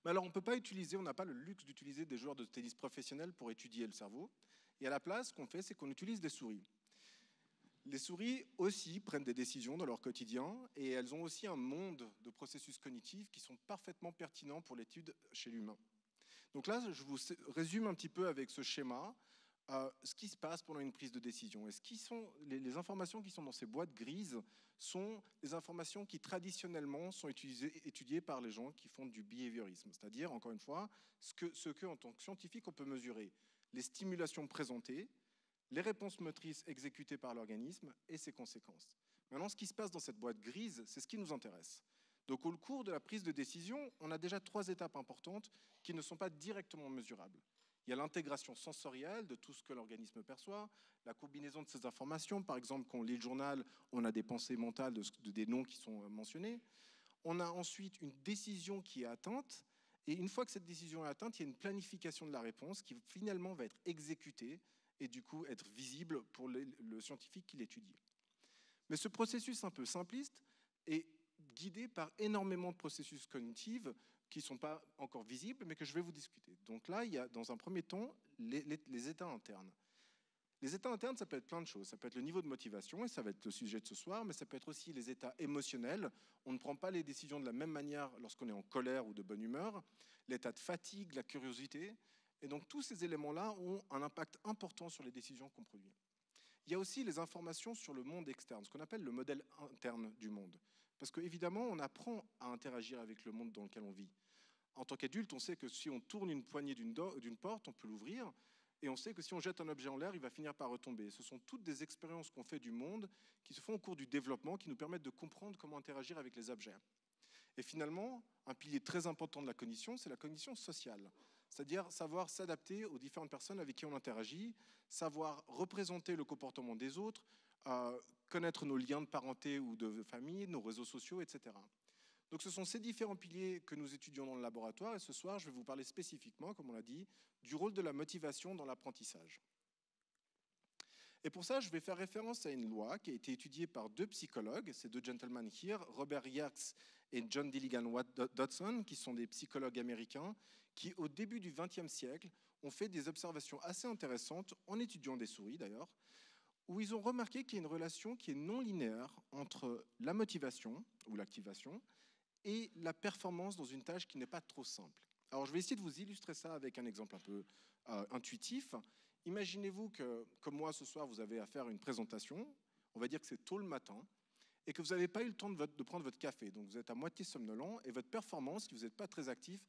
Mais alors, on n'a pas le luxe d'utiliser des joueurs de tennis professionnels pour étudier le cerveau. Et à la place, ce qu'on fait, c'est qu'on utilise des souris. Les souris aussi prennent des décisions dans leur quotidien et elles ont aussi un monde de processus cognitifs qui sont parfaitement pertinents pour l'étude chez l'humain. Donc là, je vous résume un petit peu avec ce schéma ce qui se passe pendant une prise de décision. Et les informations qui sont dans ces boîtes grises sont les informations qui traditionnellement sont étudiées par les gens qui font du behaviorisme, c'est-à-dire, encore une fois, ce que en tant que scientifique, on peut mesurer les stimulations présentées, les réponses motrices exécutées par l'organisme et ses conséquences. Maintenant, ce qui se passe dans cette boîte grise, c'est ce qui nous intéresse. Donc, au cours de la prise de décision, on a déjà 3 étapes importantes qui ne sont pas directement mesurables. Il y a l'intégration sensorielle de tout ce que l'organisme perçoit, la combinaison de ces informations. Par exemple, quand on lit le journal, on a des pensées mentales des noms qui sont mentionnés. On a ensuite une décision qui est atteinte. Et une fois que cette décision est atteinte, il y a une planification de la réponse qui finalement va être exécutée et du coup être visible pour le scientifique qui l'étudie. Mais ce processus un peu simpliste est guidé par énormément de processus cognitifs qui ne sont pas encore visibles, mais que je vais vous discuter. Donc là, il y a dans un premier temps les états internes. Les états internes, ça peut être plein de choses. Ça peut être le niveau de motivation, et ça va être le sujet de ce soir, mais ça peut être aussi les états émotionnels. On ne prend pas les décisions de la même manière lorsqu'on est en colère ou de bonne humeur. L'état de fatigue, la curiosité. Et donc tous ces éléments-là ont un impact important sur les décisions qu'on produit. Il y a aussi les informations sur le monde externe, ce qu'on appelle le modèle interne du monde. Parce qu'évidemment, on apprend à interagir avec le monde dans lequel on vit. En tant qu'adulte, on sait que si on tourne une poignée d'une porte, on peut l'ouvrir. Et on sait que si on jette un objet en l'air, il va finir par retomber. Ce sont toutes des expériences qu'on fait du monde qui se font au cours du développement, qui nous permettent de comprendre comment interagir avec les objets. Et finalement, un pilier très important de la cognition, c'est la cognition sociale. C'est-à-dire savoir s'adapter aux différentes personnes avec qui on interagit, savoir représenter le comportement des autres, connaître nos liens de parenté ou de famille, nos réseaux sociaux, etc. Donc ce sont ces différents piliers que nous étudions dans le laboratoire et ce soir, je vais vous parler spécifiquement, comme on l'a dit, du rôle de la motivation dans l'apprentissage. Et pour ça, je vais faire référence à une loi qui a été étudiée par 2 psychologues, ces 2 gentlemen here, Robert Yerkes et John Dilligan-Dodson, qui sont des psychologues américains, qui au début du XXe siècle ont fait des observations assez intéressantes, en étudiant des souris d'ailleurs, où ils ont remarqué qu'il y a une relation qui est non linéaire entre la motivation ou l'activation et la performance dans une tâche qui n'est pas trop simple. Alors je vais essayer de vous illustrer ça avec un exemple un peu intuitif. Imaginez-vous que, comme moi ce soir, vous avez à faire une présentation, on va dire que c'est tôt le matin, et que vous n'avez pas eu le temps de prendre votre café. Donc vous êtes à moitié somnolent, et votre performance, si vous n'êtes pas très actif,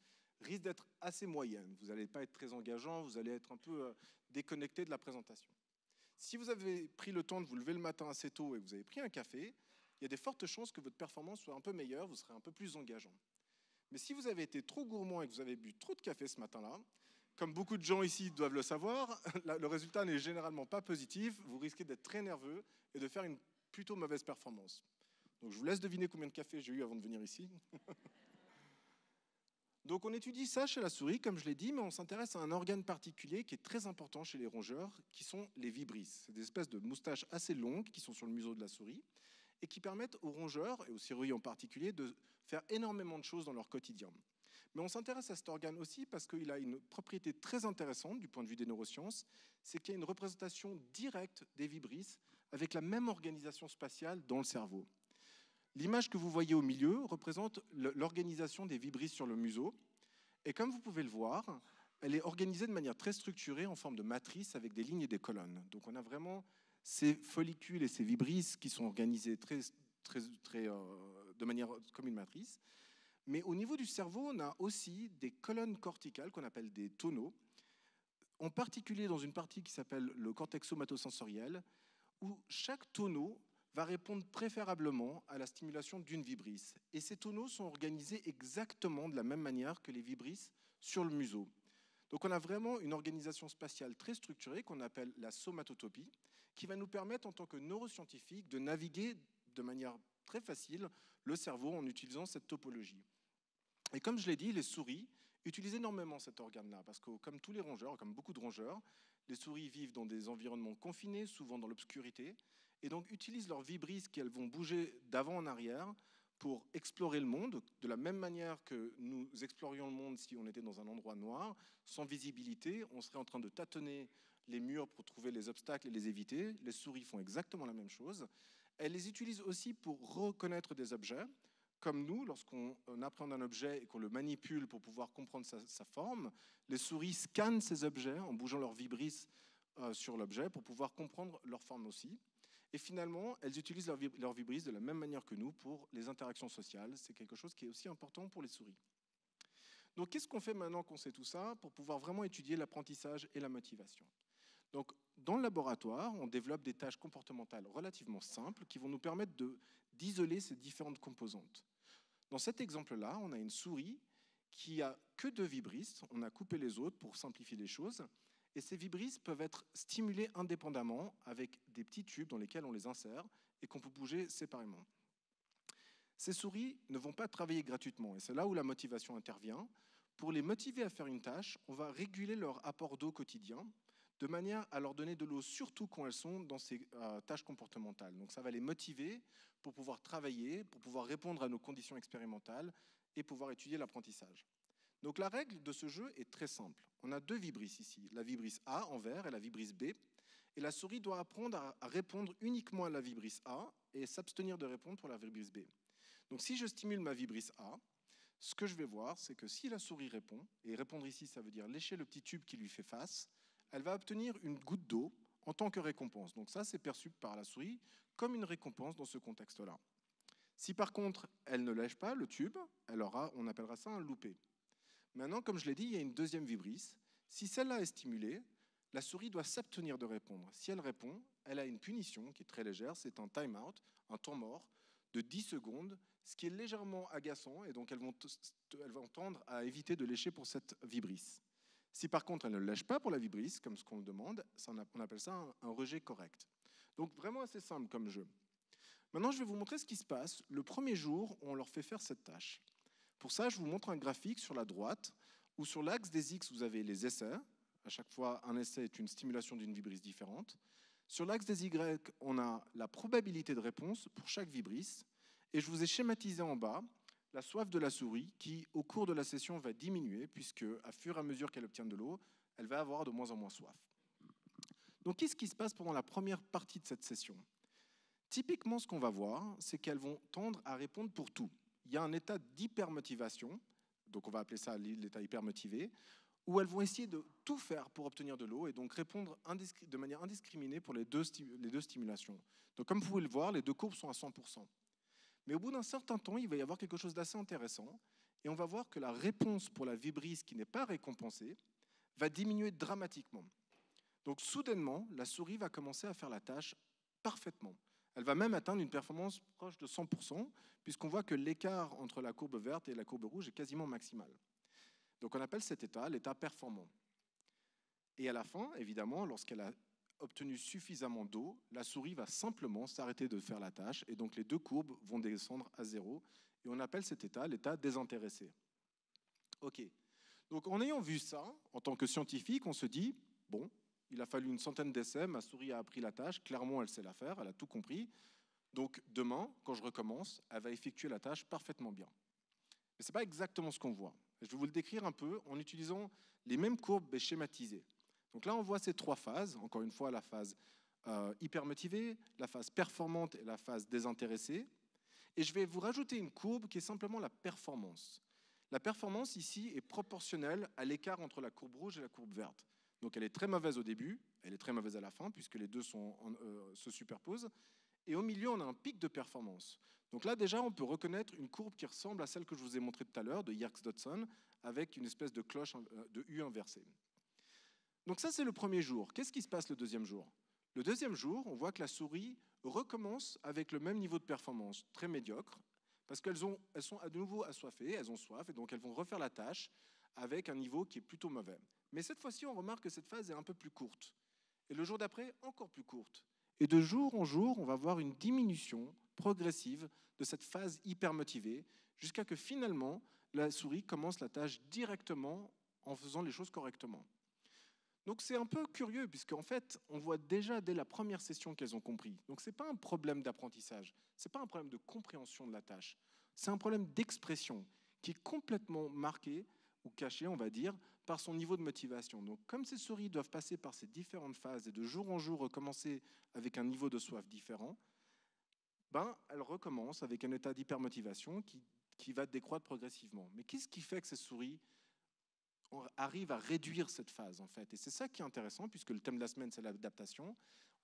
risque d'être assez moyenne. Vous n'allez pas être très engageant, vous allez être un peu déconnecté de la présentation. Si vous avez pris le temps de vous lever le matin assez tôt et que vous avez pris un café, il y a des fortes chances que votre performance soit un peu meilleure, vous serez un peu plus engageant. Mais si vous avez été trop gourmand et que vous avez bu trop de café ce matin-là, comme beaucoup de gens ici doivent le savoir, le résultat n'est généralement pas positif, vous risquez d'être très nerveux et de faire une plutôt mauvaise performance. Donc je vous laisse deviner combien de café j'ai eu avant de venir ici. Donc on étudie ça chez la souris, comme je l'ai dit, mais on s'intéresse à un organe particulier qui est très important chez les rongeurs, qui sont les vibrisses. C'est des espèces de moustaches assez longues qui sont sur le museau de la souris et qui permettent aux rongeurs, et aux souris en particulier, de faire énormément de choses dans leur quotidien. Mais on s'intéresse à cet organe aussi parce qu'il a une propriété très intéressante du point de vue des neurosciences, c'est qu'il y a une représentation directe des vibrisses avec la même organisation spatiale dans le cerveau. L'image que vous voyez au milieu représente l'organisation des vibrisses sur le museau. Et comme vous pouvez le voir, elle est organisée de manière très structurée en forme de matrice avec des lignes et des colonnes. Donc on a vraiment ces follicules et ces vibrisses qui sont organisés de manière comme une matrice. Mais au niveau du cerveau, on a aussi des colonnes corticales qu'on appelle des tonneaux, en particulier dans une partie qui s'appelle le cortex somatosensoriel, où chaque tonneau va répondre préférablement à la stimulation d'une vibrisse. Et ces tonneaux sont organisés exactement de la même manière que les vibrisses sur le museau. Donc on a vraiment une organisation spatiale très structurée qu'on appelle la somatotopie, qui va nous permettre en tant que neuroscientifiques de naviguer de manière très facile le cerveau en utilisant cette topologie. Et comme je l'ai dit, les souris utilisent énormément cet organe-là, parce que comme tous les rongeurs, comme beaucoup de rongeurs, les souris vivent dans des environnements confinés, souvent dans l'obscurité, et donc utilisent leurs vibrisses qu'elles vont bouger d'avant en arrière pour explorer le monde, de la même manière que nous explorions le monde si on était dans un endroit noir, sans visibilité, on serait en train de tâtonner les murs pour trouver les obstacles et les éviter. Les souris font exactement la même chose. Elles les utilisent aussi pour reconnaître des objets, comme nous, lorsqu'on appréhende un objet et qu'on le manipule pour pouvoir comprendre sa forme, les souris scannent ces objets en bougeant leur vibrisses sur l'objet pour pouvoir comprendre leur forme aussi. Et finalement, elles utilisent leur vibrisses de la même manière que nous pour les interactions sociales. C'est quelque chose qui est aussi important pour les souris. Donc, qu'est-ce qu'on fait maintenant qu'on sait tout ça pour pouvoir vraiment étudier l'apprentissage et la motivation? Donc, dans le laboratoire, on développe des tâches comportementales relativement simples qui vont nous permettre d'isoler ces différentes composantes. Dans cet exemple-là, on a une souris qui a que 2 vibrisses. On a coupé les autres pour simplifier les choses. Et ces vibrisses peuvent être stimulées indépendamment avec des petits tubes dans lesquels on les insère et qu'on peut bouger séparément. Ces souris ne vont pas travailler gratuitement et c'est là où la motivation intervient. Pour les motiver à faire une tâche, on va réguler leur apport d'eau quotidien de manière à leur donner de l'eau surtout quand elles sont dans ces tâches comportementales. Donc ça va les motiver pour pouvoir travailler, pour pouvoir répondre à nos conditions expérimentales et pouvoir étudier l'apprentissage. Donc la règle de ce jeu est très simple. On a 2 vibrisses ici, la vibrisse A en vert et la vibrisse B. Et la souris doit apprendre à répondre uniquement à la vibrisse A et s'abstenir de répondre pour la vibrisse B. Donc si je stimule ma vibrisse A, ce que je vais voir, c'est que si la souris répond, et répondre ici, ça veut dire lécher le petit tube qui lui fait face, elle va obtenir une goutte d'eau en tant que récompense. Donc ça, c'est perçu par la souris comme une récompense dans ce contexte-là. Si par contre, elle ne lèche pas le tube, on appellera ça un loupé. Maintenant, comme je l'ai dit, il y a une deuxième vibrisse. Si celle-là est stimulée, la souris doit s'abstenir de répondre. Si elle répond, elle a une punition qui est très légère, c'est un time-out, un temps mort de 10 secondes, ce qui est légèrement agaçant, et donc elles vont tendre à éviter de lécher pour cette vibrisse. Si par contre, elle ne lèche pas pour la vibrisse, comme ce qu'on demande, on appelle ça un rejet correct. Donc vraiment assez simple comme jeu. Maintenant, je vais vous montrer ce qui se passe le premier jour où on leur fait faire cette tâche. Pour ça, je vous montre un graphique sur la droite où sur l'axe des X, vous avez les essais. À chaque fois, un essai est une stimulation d'une vibrisse différente. Sur l'axe des Y, on a la probabilité de réponse pour chaque vibrisse. Et je vous ai schématisé en bas la soif de la souris qui, au cours de la session, va diminuer puisque, à fur et à mesure qu'elle obtient de l'eau, elle va avoir de moins en moins soif. Donc, qu'est-ce qui se passe pendant la première partie de cette session? Typiquement, ce qu'on va voir, c'est qu'elles vont tendre à répondre pour tout. Il y a un état d'hypermotivation, donc on va appeler ça l'état hypermotivé, où elles vont essayer de tout faire pour obtenir de l'eau et donc répondre de manière indiscriminée pour les deux stimulations. Donc comme vous pouvez le voir, les 2 courbes sont à 100%. Mais au bout d'un certain temps, il va y avoir quelque chose d'assez intéressant et on va voir que la réponse pour la vibrisse qui n'est pas récompensée va diminuer dramatiquement. Donc soudainement, la souris va commencer à faire la tâche parfaitement. Elle va même atteindre une performance proche de 100%, puisqu'on voit que l'écart entre la courbe verte et la courbe rouge est quasiment maximal. Donc on appelle cet état l'état performant. Et à la fin, évidemment, lorsqu'elle a obtenu suffisamment d'eau, la souris va simplement s'arrêter de faire la tâche, et donc les 2 courbes vont descendre à 0, et on appelle cet état l'état désintéressé. Ok. Donc en ayant vu ça, en tant que scientifique, on se dit, bon, il a fallu une centaine d'essais, ma souris a appris la tâche, clairement elle sait la faire, elle a tout compris. Donc demain, quand je recommence, elle va effectuer la tâche parfaitement bien. Mais ce n'est pas exactement ce qu'on voit. Je vais vous le décrire un peu en utilisant les mêmes courbes mais schématisées. Donc là, on voit ces 3 phases. Encore une fois, la phase hypermotivée, la phase performante et la phase désintéressée. Et je vais vous rajouter une courbe qui est simplement la performance. La performance ici est proportionnelle à l'écart entre la courbe rouge et la courbe verte. Donc elle est très mauvaise au début, elle est très mauvaise à la fin, puisque les deux se superposent. Et au milieu, on a un pic de performance. Donc là, déjà, on peut reconnaître une courbe qui ressemble à celle que je vous ai montrée tout à l'heure, de Yerkes-Dodson, avec une espèce de cloche de U inversée. Donc ça, c'est le premier jour. Qu'est-ce qui se passe le deuxième jour? Le deuxième jour, on voit que la souris recommence avec le même niveau de performance, très médiocre, parce qu'elles sont à nouveau assoiffées, elles ont soif, et donc elles vont refaire la tâche avec un niveau qui est plutôt mauvais. Mais cette fois-ci, on remarque que cette phase est un peu plus courte. Et le jour d'après, encore plus courte. Et de jour en jour, on va voir une diminution progressive de cette phase hypermotivée, jusqu'à que finalement, la souris commence la tâche directement en faisant les choses correctement. Donc c'est un peu curieux, puisqu'en fait, on voit déjà dès la première session qu'elles ont compris. Donc ce n'est pas un problème d'apprentissage, ce n'est pas un problème de compréhension de la tâche. c'est un problème d'expression qui est complètement marqué ou caché, on va dire, par son niveau de motivation. Donc, comme ces souris doivent passer par ces différentes phases et de jour en jour recommencer avec un niveau de soif différent, elles recommencent avec un état d'hypermotivation qui va décroître progressivement. Mais qu'est-ce qui fait que ces souris arrivent à réduire cette phase, en fait? Et c'est ça qui est intéressant, puisque le thème de la semaine, c'est l'adaptation.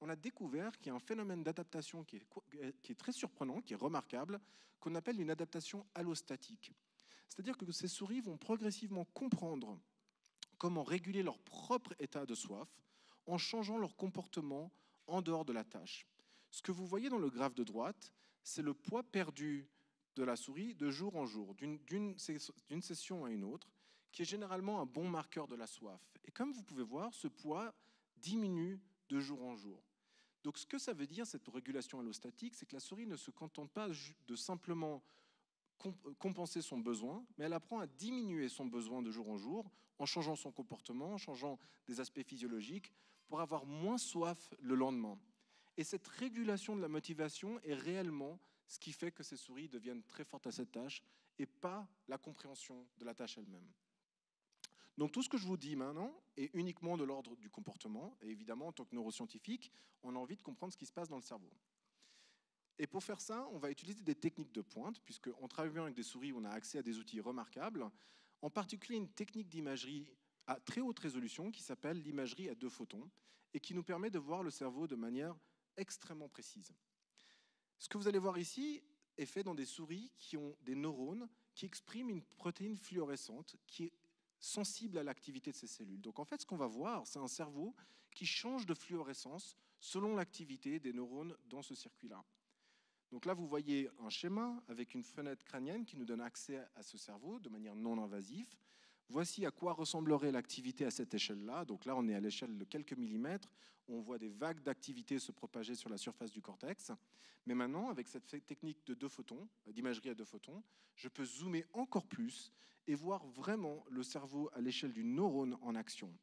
On a découvert qu'il y a un phénomène d'adaptation qui est très surprenant, qui est remarquable, qu'on appelle une adaptation allostatique. C'est-à-dire que ces souris vont progressivement comprendre comment réguler leur propre état de soif en changeant leur comportement en dehors de la tâche. Ce que vous voyez dans le graphe de droite, c'est le poids perdu de la souris de jour en jour, d'une session à une autre, qui est généralement un bon marqueur de la soif. Et comme vous pouvez voir, ce poids diminue de jour en jour. Donc ce que ça veut dire, cette régulation allostatique, c'est que la souris ne se contente pas de simplement compenser son besoin, mais elle apprend à diminuer son besoin de jour en jour en changeant son comportement, en changeant des aspects physiologiques pour avoir moins soif le lendemain. Et cette régulation de la motivation est réellement ce qui fait que ces souris deviennent très fortes à cette tâche et pas la compréhension de la tâche elle-même. Donc tout ce que je vous dis maintenant est uniquement de l'ordre du comportement. Et évidemment, en tant que neuroscientifique, on a envie de comprendre ce qui se passe dans le cerveau. Et pour faire ça, on va utiliser des techniques de pointe, puisqu'en travaillant avec des souris, on a accès à des outils remarquables, en particulier une technique d'imagerie à très haute résolution qui s'appelle l'imagerie à 2 photons et qui nous permet de voir le cerveau de manière extrêmement précise. Ce que vous allez voir ici est fait dans des souris qui ont des neurones qui expriment une protéine fluorescente qui est sensible à l'activité de ces cellules. Donc en fait, ce qu'on va voir, c'est un cerveau qui change de fluorescence selon l'activité des neurones dans ce circuit-là. Donc là, vous voyez un schéma avec une fenêtre crânienne qui nous donne accès à ce cerveau de manière non invasive. Voici à quoi ressemblerait l'activité à cette échelle-là. Donc là, on est à l'échelle de quelques millimètres. On voit des vagues d'activité se propager sur la surface du cortex. Mais maintenant, avec cette technique de 2 photons, d'imagerie à 2 photons, je peux zoomer encore plus et voir vraiment le cerveau à l'échelle du neurone en action.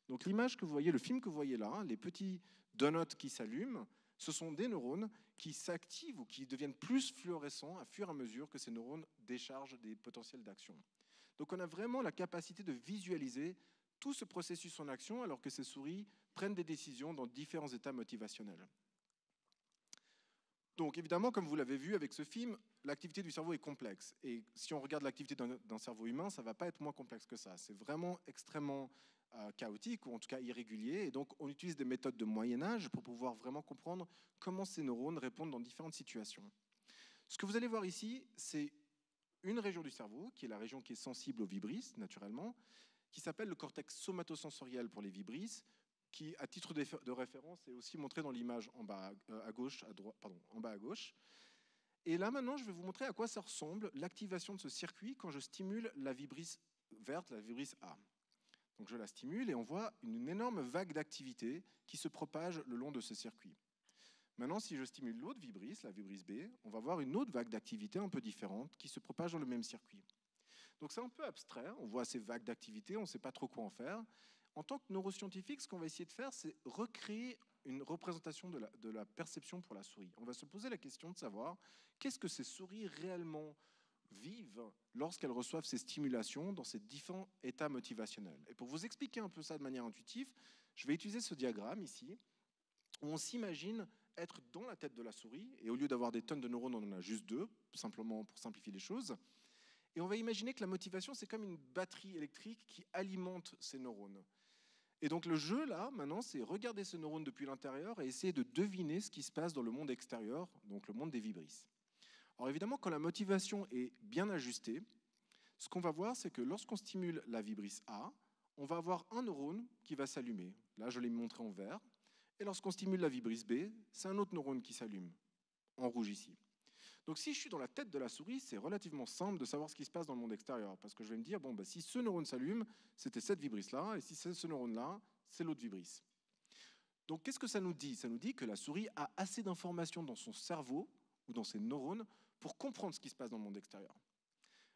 Donc l'image que vous voyez, le film que vous voyez là, les petits donuts qui s'allument, ce sont des neurones qui s'activent ou qui deviennent plus fluorescents à fur et à mesure que ces neurones déchargent des potentiels d'action. Donc on a vraiment la capacité de visualiser tout ce processus en action alors que ces souris prennent des décisions dans différents états motivationnels. Donc évidemment, comme vous l'avez vu avec ce film, l'activité du cerveau est complexe. Et si on regarde l'activité d'un cerveau humain, ça ne va pas être moins complexe que ça. C'est vraiment extrêmement chaotique, ou en tout cas irrégulier. Et donc on utilise des méthodes de Moyen-Âge pour pouvoir vraiment comprendre comment ces neurones répondent dans différentes situations. Ce que vous allez voir ici, c'est une région du cerveau, qui est la région qui est sensible aux vibrisses, naturellement, qui s'appelle le cortex somatosensoriel pour les vibrisses, qui, à titre de référence, est aussi montré dans l'image en bas à gauche, en bas à gauche. Et là, maintenant, je vais vous montrer à quoi ça ressemble l'activation de ce circuit quand je stimule la vibrisse verte, la vibrisse A. Donc je la stimule et on voit une énorme vague d'activité qui se propage le long de ce circuit. Maintenant, si je stimule l'autre vibrisse, la vibrisse B, on va voir une autre vague d'activité un peu différente qui se propage dans le même circuit. Donc c'est un peu abstrait, on voit ces vagues d'activité, on ne sait pas trop quoi en faire. En tant que neuroscientifique, ce qu'on va essayer de faire, c'est recréer une représentation de la perception pour la souris. On va se poser la question de savoir qu'est-ce que ces souris réellement vivent lorsqu'elles reçoivent ces stimulations dans ces différents états motivationnels. Et pour vous expliquer un peu ça de manière intuitive, je vais utiliser ce diagramme ici, où on s'imagine être dans la tête de la souris, et au lieu d'avoir des tonnes de neurones, on en a juste 2, simplement pour simplifier les choses. Et on va imaginer que la motivation, c'est comme une batterie électrique qui alimente ces neurones. Et donc le jeu, là, maintenant, c'est regarder ces neurones depuis l'intérieur et essayer de deviner ce qui se passe dans le monde extérieur, donc le monde des vibrisses. Alors évidemment, quand la motivation est bien ajustée, ce qu'on va voir, c'est que lorsqu'on stimule la vibrisse A, on va avoir un neurone qui va s'allumer. Là, je l'ai montré en vert. Et lorsqu'on stimule la vibrisse B, c'est un autre neurone qui s'allume, en rouge ici. Donc si je suis dans la tête de la souris, c'est relativement simple de savoir ce qui se passe dans le monde extérieur, parce que je vais me dire, bon, bah, si ce neurone s'allume, c'était cette vibrisse-là, et si c'est ce neurone-là, c'est l'autre vibrisse. Donc qu'est-ce que ça nous dit? Ça nous dit que la souris a assez d'informations dans son cerveau, ou dans ses neurones, pour comprendre ce qui se passe dans le monde extérieur.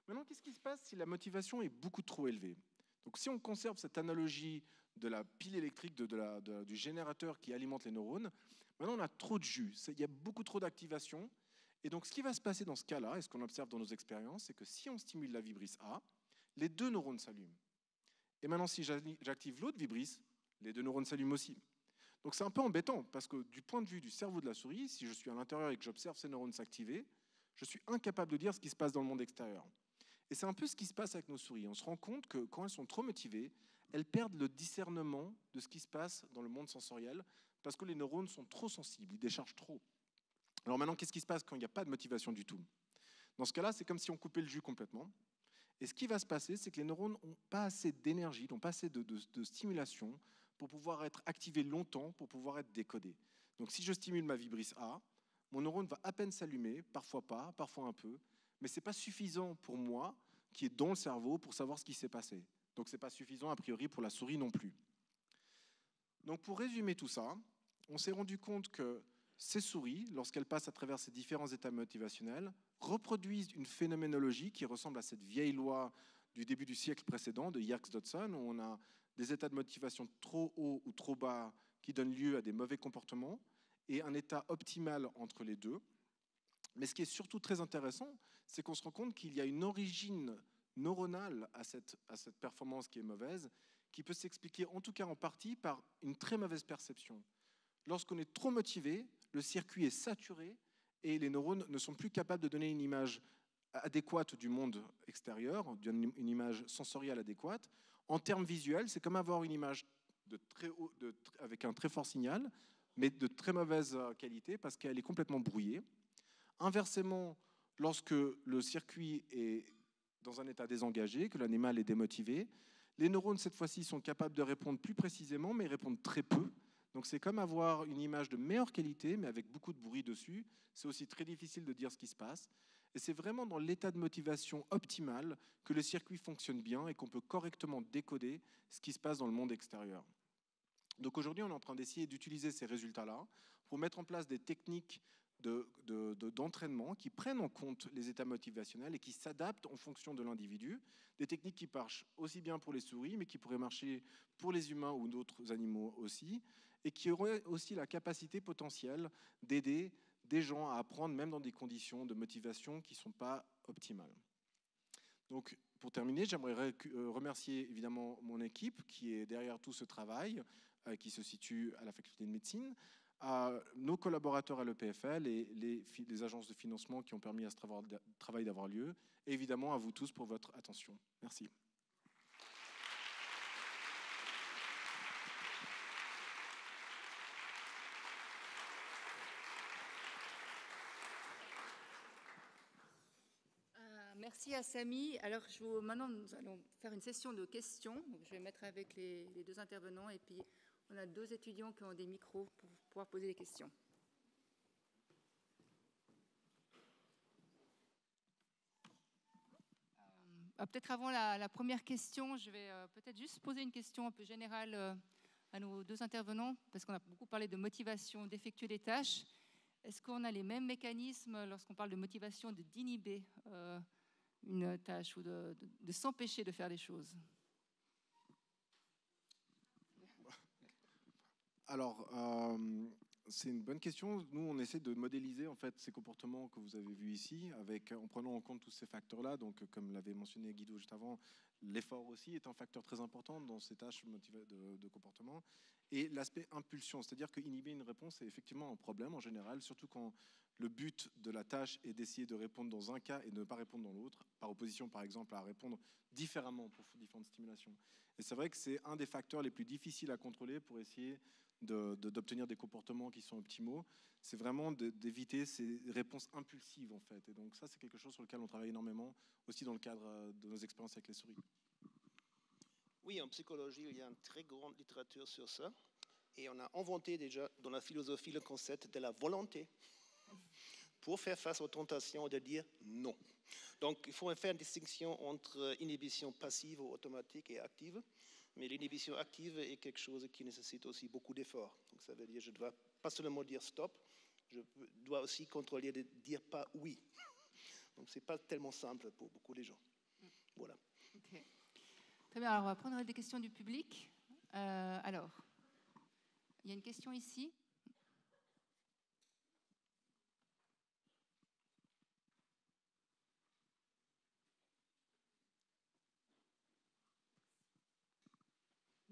Maintenant, qu'est-ce qui se passe si la motivation est beaucoup trop élevée? Donc si on conserve cette analogie de la pile électrique, du générateur qui alimente les neurones, maintenant on a trop de jus, il y a beaucoup trop d'activation, Et donc, ce qui va se passer dans ce cas-là, et ce qu'on observe dans nos expériences, c'est que si on stimule la vibrise A, les deux neurones s'allument. Et maintenant, si j'active l'autre vibrise, les deux neurones s'allument aussi. Donc, c'est un peu embêtant, parce que du point de vue du cerveau de la souris, si je suis à l'intérieur et que j'observe ces neurones s'activer, je suis incapable de dire ce qui se passe dans le monde extérieur. Et c'est un peu ce qui se passe avec nos souris. On se rend compte que quand elles sont trop motivées, elles perdent le discernement de ce qui se passe dans le monde sensoriel, parce que les neurones sont trop sensibles, ils déchargent trop. Alors maintenant, qu'est-ce qui se passe quand il n'y a pas de motivation du tout? Dans ce cas-là, c'est comme si on coupait le jus complètement. Et ce qui va se passer, c'est que les neurones n'ont pas assez d'énergie, n'ont pas assez de stimulation pour pouvoir être activés longtemps, pour pouvoir être décodés. Donc si je stimule ma vibrise A, mon neurone va à peine s'allumer, parfois pas, parfois un peu, mais ce n'est pas suffisant pour moi, qui est dans le cerveau, pour savoir ce qui s'est passé. Donc ce n'est pas suffisant, a priori, pour la souris non plus. Donc pour résumer tout ça, on s'est rendu compte que ces souris, lorsqu'elles passent à travers ces différents états motivationnels, reproduisent une phénoménologie qui ressemble à cette vieille loi du début du siècle précédent de Yerkes-Dodson, où on a des états de motivation trop hauts ou trop bas qui donnent lieu à des mauvais comportements, et un état optimal entre les deux. Mais ce qui est surtout très intéressant, c'est qu'on se rend compte qu'il y a une origine neuronale à cette performance qui est mauvaise, qui peut s'expliquer en tout cas en partie par une très mauvaise perception. Lorsqu'on est trop motivé, le circuit est saturé et les neurones ne sont plus capables de donner une image adéquate du monde extérieur, une image sensorielle adéquate. En termes visuels, c'est comme avoir une image avec un très fort signal, mais de très mauvaise qualité parce qu'elle est complètement brouillée. Inversement, lorsque le circuit est dans un état désengagé, que l'animal est démotivé, les neurones, cette fois-ci, sont capables de répondre plus précisément, mais ils répondent très peu. Donc c'est comme avoir une image de meilleure qualité, mais avec beaucoup de bruit dessus. C'est aussi très difficile de dire ce qui se passe. Et c'est vraiment dans l'état de motivation optimal que le circuit fonctionne bien et qu'on peut correctement décoder ce qui se passe dans le monde extérieur. Donc aujourd'hui, on est en train d'essayer d'utiliser ces résultats-là pour mettre en place des techniques d'entraînement qui prennent en compte les états motivationnels et qui s'adaptent en fonction de l'individu. Des techniques qui marchent aussi bien pour les souris, mais qui pourraient marcher pour les humains ou d'autres animaux aussi, et qui auraient aussi la capacité potentielle d'aider des gens à apprendre même dans des conditions de motivation qui ne sont pas optimales. Donc, pour terminer, j'aimerais remercier évidemment mon équipe qui est derrière tout ce travail, qui se situe à la faculté de médecine, à nos collaborateurs à l'EPFL et les agences de financement qui ont permis à ce travail d'avoir lieu, et évidemment à vous tous pour votre attention. Merci. Merci à Samy. Alors maintenant, nous allons faire une session de questions. Donc, je vais mettre avec les deux intervenants et puis on a deux étudiants qui ont des micros pour pouvoir poser des questions. Peut-être avant la première question, je vais peut-être juste poser une question un peu générale à nos deux intervenants, parce qu'on a beaucoup parlé de motivation d'effectuer des tâches. Est-ce qu'on a les mêmes mécanismes lorsqu'on parle de motivation d'inhiber une tâche ou de s'empêcher de faire des choses? Alors, c'est une bonne question. Nous, on essaie de modéliser en fait ces comportements que vous avez vus ici, en prenant en compte tous ces facteurs-là. Donc, comme l'avait mentionné Guido juste avant, l'effort aussi est un facteur très important dans ces tâches de comportement. Et l'aspect impulsion, c'est-à-dire qu'inhiber une réponse est effectivement un problème en général, surtout quand le but de la tâche est d'essayer de répondre dans un cas et de ne pas répondre dans l'autre, par opposition par exemple à répondre différemment pour différentes stimulations. Et c'est vrai que c'est un des facteurs les plus difficiles à contrôler pour essayer d'obtenir des comportements qui sont optimaux. C'est vraiment d'éviter ces réponses impulsives en fait. Et donc ça, c'est quelque chose sur lequel on travaille énormément, aussi dans le cadre de nos expériences avec les souris. Oui, en psychologie, il y a une très grande littérature sur ça. Et on a inventé déjà dans la philosophie le concept de la volonté pour faire face aux tentations de dire non. Donc, il faut faire une distinction entre inhibition passive ou automatique et active. Mais l'inhibition active est quelque chose qui nécessite aussi beaucoup d'efforts. Donc, ça veut dire que je ne dois pas seulement dire stop, je dois aussi contrôler de dire pas oui. Donc, ce n'est pas tellement simple pour beaucoup de gens. Voilà. Okay. Très bien, alors on va prendre des questions du public. Alors, il y a une question ici.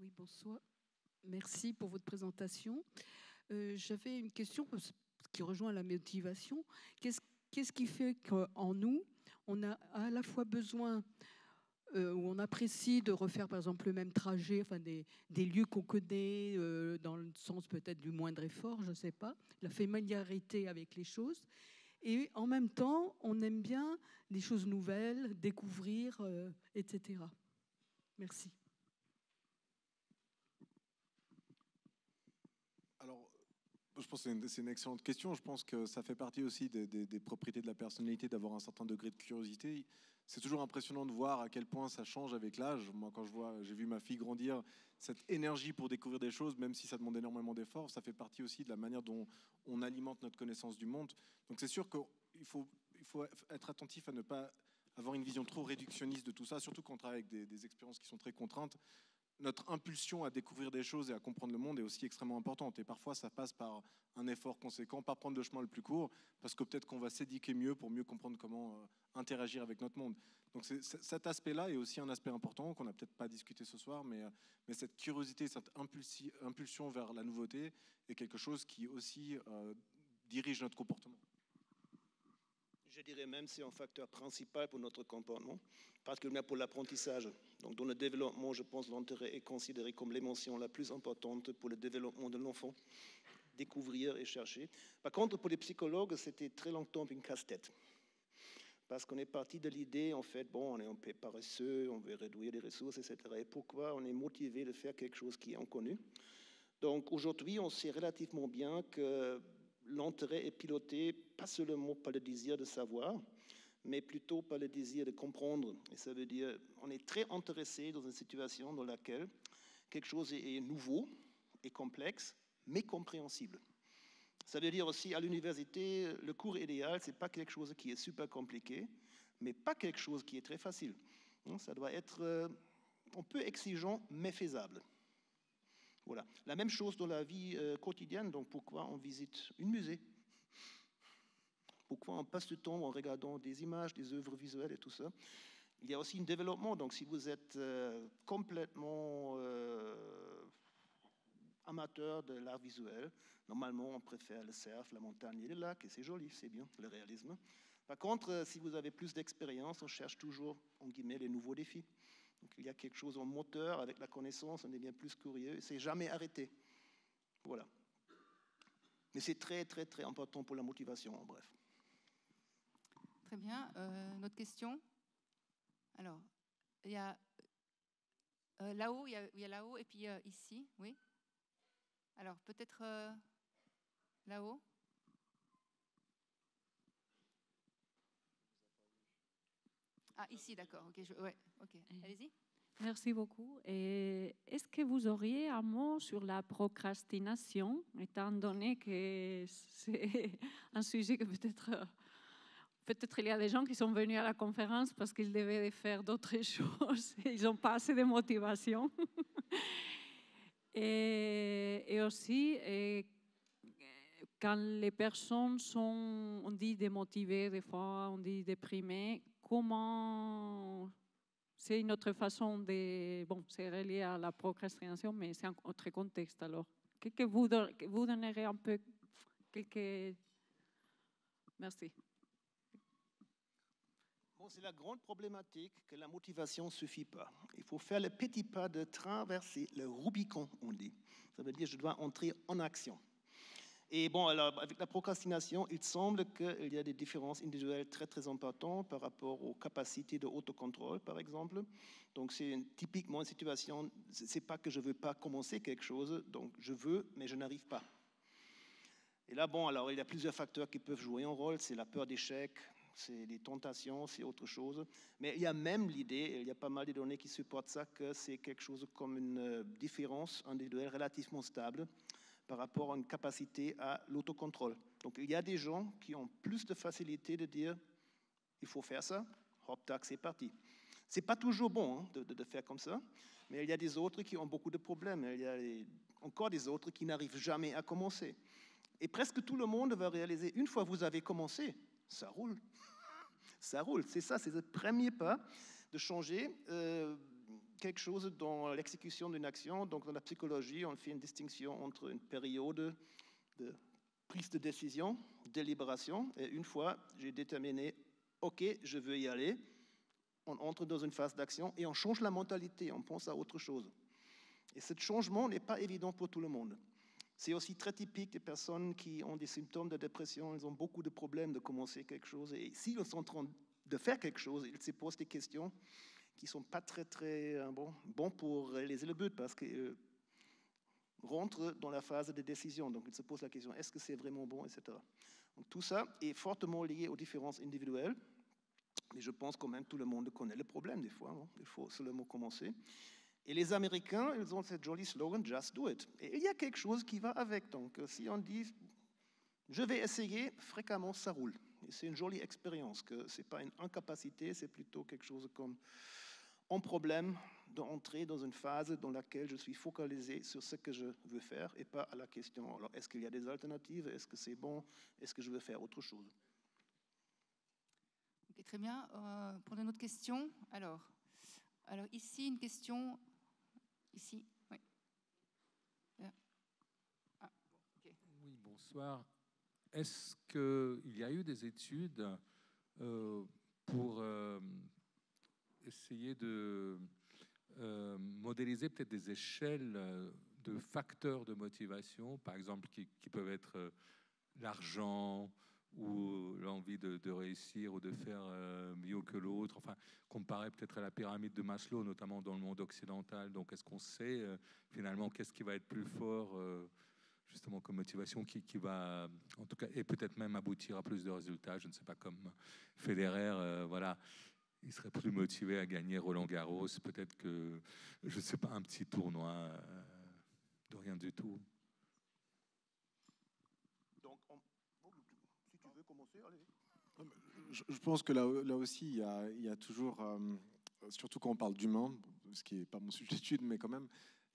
Oui, bonsoir. Merci pour votre présentation. J'avais une question qui rejoint la motivation. Qu'est-ce qui fait qu'en nous, on a à la fois besoin, où on apprécie de refaire par exemple le même trajet, enfin des lieux qu'on connaît, dans le sens peut-être du moindre effort, je ne sais pas, la familiarité avec les choses, et en même temps, on aime bien des choses nouvelles, découvrir, etc. Merci. Alors, je pense que c'est une excellente question. Je pense que ça fait partie aussi des propriétés de la personnalité d'avoir un certain degré de curiosité. C'est toujours impressionnant de voir à quel point ça change avec l'âge. Moi, quand j'ai vu ma fille grandir, cette énergie pour découvrir des choses, même si ça demande énormément d'efforts, ça fait partie aussi de la manière dont on alimente notre connaissance du monde. Donc c'est sûr qu'il faut être attentif à ne pas avoir une vision trop réductionniste de tout ça, surtout quand on travaille avec des expériences qui sont très contraintes. Notre impulsion à découvrir des choses et à comprendre le monde est aussi extrêmement importante. Et parfois, ça passe par un effort conséquent, pas prendre le chemin le plus court, parce que peut-être qu'on va s'éduquer mieux pour mieux comprendre comment interagir avec notre monde. Donc cet aspect-là est aussi un aspect important qu'on n'a peut-être pas discuté ce soir, mais cette curiosité, cette impulsion vers la nouveauté est quelque chose qui aussi dirige notre comportement. Je dirais même que c'est un facteur principal pour notre comportement, particulièrement pour l'apprentissage. Donc dans le développement, je pense que l'intérêt est considéré comme l'émotion la plus importante pour le développement de l'enfant. Découvrir et chercher. Par contre, pour les psychologues, c'était très longtemps une casse-tête. Parce qu'on est parti de l'idée, en fait, bon, on est un peu paresseux, on veut réduire les ressources, etc. Et pourquoi on est motivé de faire quelque chose qui est inconnu? Donc aujourd'hui, on sait relativement bien que l'intérêt est piloté pas seulement par le désir de savoir, mais plutôt par le désir de comprendre. Et ça veut dire on est très intéressé dans une situation dans laquelle quelque chose est nouveau et complexe, mais compréhensible. Ça veut dire aussi, à l'université, le cours idéal, ce n'est pas quelque chose qui est super compliqué, mais pas quelque chose qui est très facile. Ça doit être un peu exigeant, mais faisable. Voilà. La même chose dans la vie quotidienne. Donc pourquoi on visite un musée? Pourquoi on passe du temps en regardant des images, des œuvres visuelles et tout ça? Il y a aussi un développement. Donc si vous êtes complètement amateur de l'art visuel, normalement on préfère le surf, la montagne et le lac, et c'est joli, c'est bien, le réalisme. Par contre, si vous avez plus d'expérience, on cherche toujours, en guillemets, les nouveaux défis. Donc il y a quelque chose en moteur, avec la connaissance, on est bien plus curieux, et c'est jamais arrêté. Voilà. Mais c'est très, très, très important pour la motivation, en bref. Très bien. Notre question? Alors, il y a là-haut, il y a là-haut, et puis ici, oui. Alors, peut-être là-haut. Ah, ici, d'accord. Okay, ouais, ok. Allez-y. Merci beaucoup. Est-ce que vous auriez un mot sur la procrastination, étant donné que c'est un sujet que peut-être il y a des gens qui sont venus à la conférence parce qu'ils devaient faire d'autres choses, ils n'ont pas assez de motivation. Et aussi, quand les personnes sont, on dit démotivées, des fois on dit déprimées, comment... C'est une autre façon de... Bon, c'est relié à la procrastination, mais c'est un autre contexte alors. Que vous donnerez un peu quelques... Merci. Bon, c'est la grande problématique que la motivation ne suffit pas. Il faut faire le petit pas de traverser le Rubicon, on dit. Ça veut dire que je dois entrer en action. Et bon, alors, avec la procrastination, il semble qu'il y a des différences individuelles très, très importantes par rapport aux capacités de autocontrôle, par exemple. Donc, c'est typiquement une situation, c'est pas que je ne veux pas commencer quelque chose, donc je veux, mais je n'arrive pas. Et là, bon, alors, il y a plusieurs facteurs qui peuvent jouer un rôle. C'est la peur d'échec, c'est les tentations, c'est autre chose. Mais il y a même l'idée, et il y a pas mal de données qui supportent ça, que c'est quelque chose comme une différence individuelle relativement stable par rapport à une capacité à l'autocontrôle. Donc il y a des gens qui ont plus de facilité de dire il faut faire ça, hop, tac, c'est parti. C'est pas toujours bon hein, de faire comme ça, mais il y a des autres qui ont beaucoup de problèmes. Il y a encore des autres qui n'arrivent jamais à commencer. Et presque tout le monde va réaliser, une fois que vous avez commencé, ça roule. Ça roule, c'est ça, c'est le premier pas de changer quelque chose dans l'exécution d'une action. Donc, dans la psychologie, on fait une distinction entre une période de prise de décision, délibération, et une fois j'ai déterminé, OK, je veux y aller, on entre dans une phase d'action et on change la mentalité, on pense à autre chose. Et ce changement n'est pas évident pour tout le monde. C'est aussi très typique des personnes qui ont des symptômes de dépression, ils ont beaucoup de problèmes de commencer quelque chose, et s'ils sont en train de faire quelque chose, ils se posent des questions qui ne sont pas très bon pour réaliser le but, parce qu'ils rentrent dans la phase de décision. Donc, ils se posent la question, est-ce que c'est vraiment bon, etc. Donc, tout ça est fortement lié aux différences individuelles, mais je pense quand même que tout le monde connaît le problème des fois. Hein. Il faut seulement commencer. Et les Américains, ils ont cette jolie slogan, just do it. Et il y a quelque chose qui va avec. Donc, si on dit, je vais essayer, fréquemment, ça roule. Et c'est une jolie expérience, que ce n'est pas une incapacité, c'est plutôt quelque chose comme un problème d'entrer dans une phase dans laquelle je suis focalisé sur ce que je veux faire et pas à la question, alors est-ce qu'il y a des alternatives, est-ce que c'est bon, est-ce que je veux faire autre chose. Ok, très bien. Pour une autre question, alors ici, une question, ici, oui. Okay. Oui, bonsoir. Est-ce qu'il y a eu des études pour essayer de modéliser peut-être des échelles de facteurs de motivation, par exemple qui peuvent être l'argent ou l'envie de réussir ou de faire mieux que l'autre, enfin comparé peut-être à la pyramide de Maslow, notamment dans le monde occidental. Donc est-ce qu'on sait finalement qu'est-ce qui va être plus fort justement comme motivation qui va, en tout cas, et peut-être même aboutir à plus de résultats, je ne sais pas, comme Federer, voilà, il serait plus motivé à gagner Roland-Garros, peut-être que, je ne sais pas, un petit tournoi de rien du tout. Donc, si tu veux commencer, allez. Je pense que là aussi, il y a toujours, surtout quand on parle d'humain, ce qui n'est pas mon sujet d'étude, mais quand même,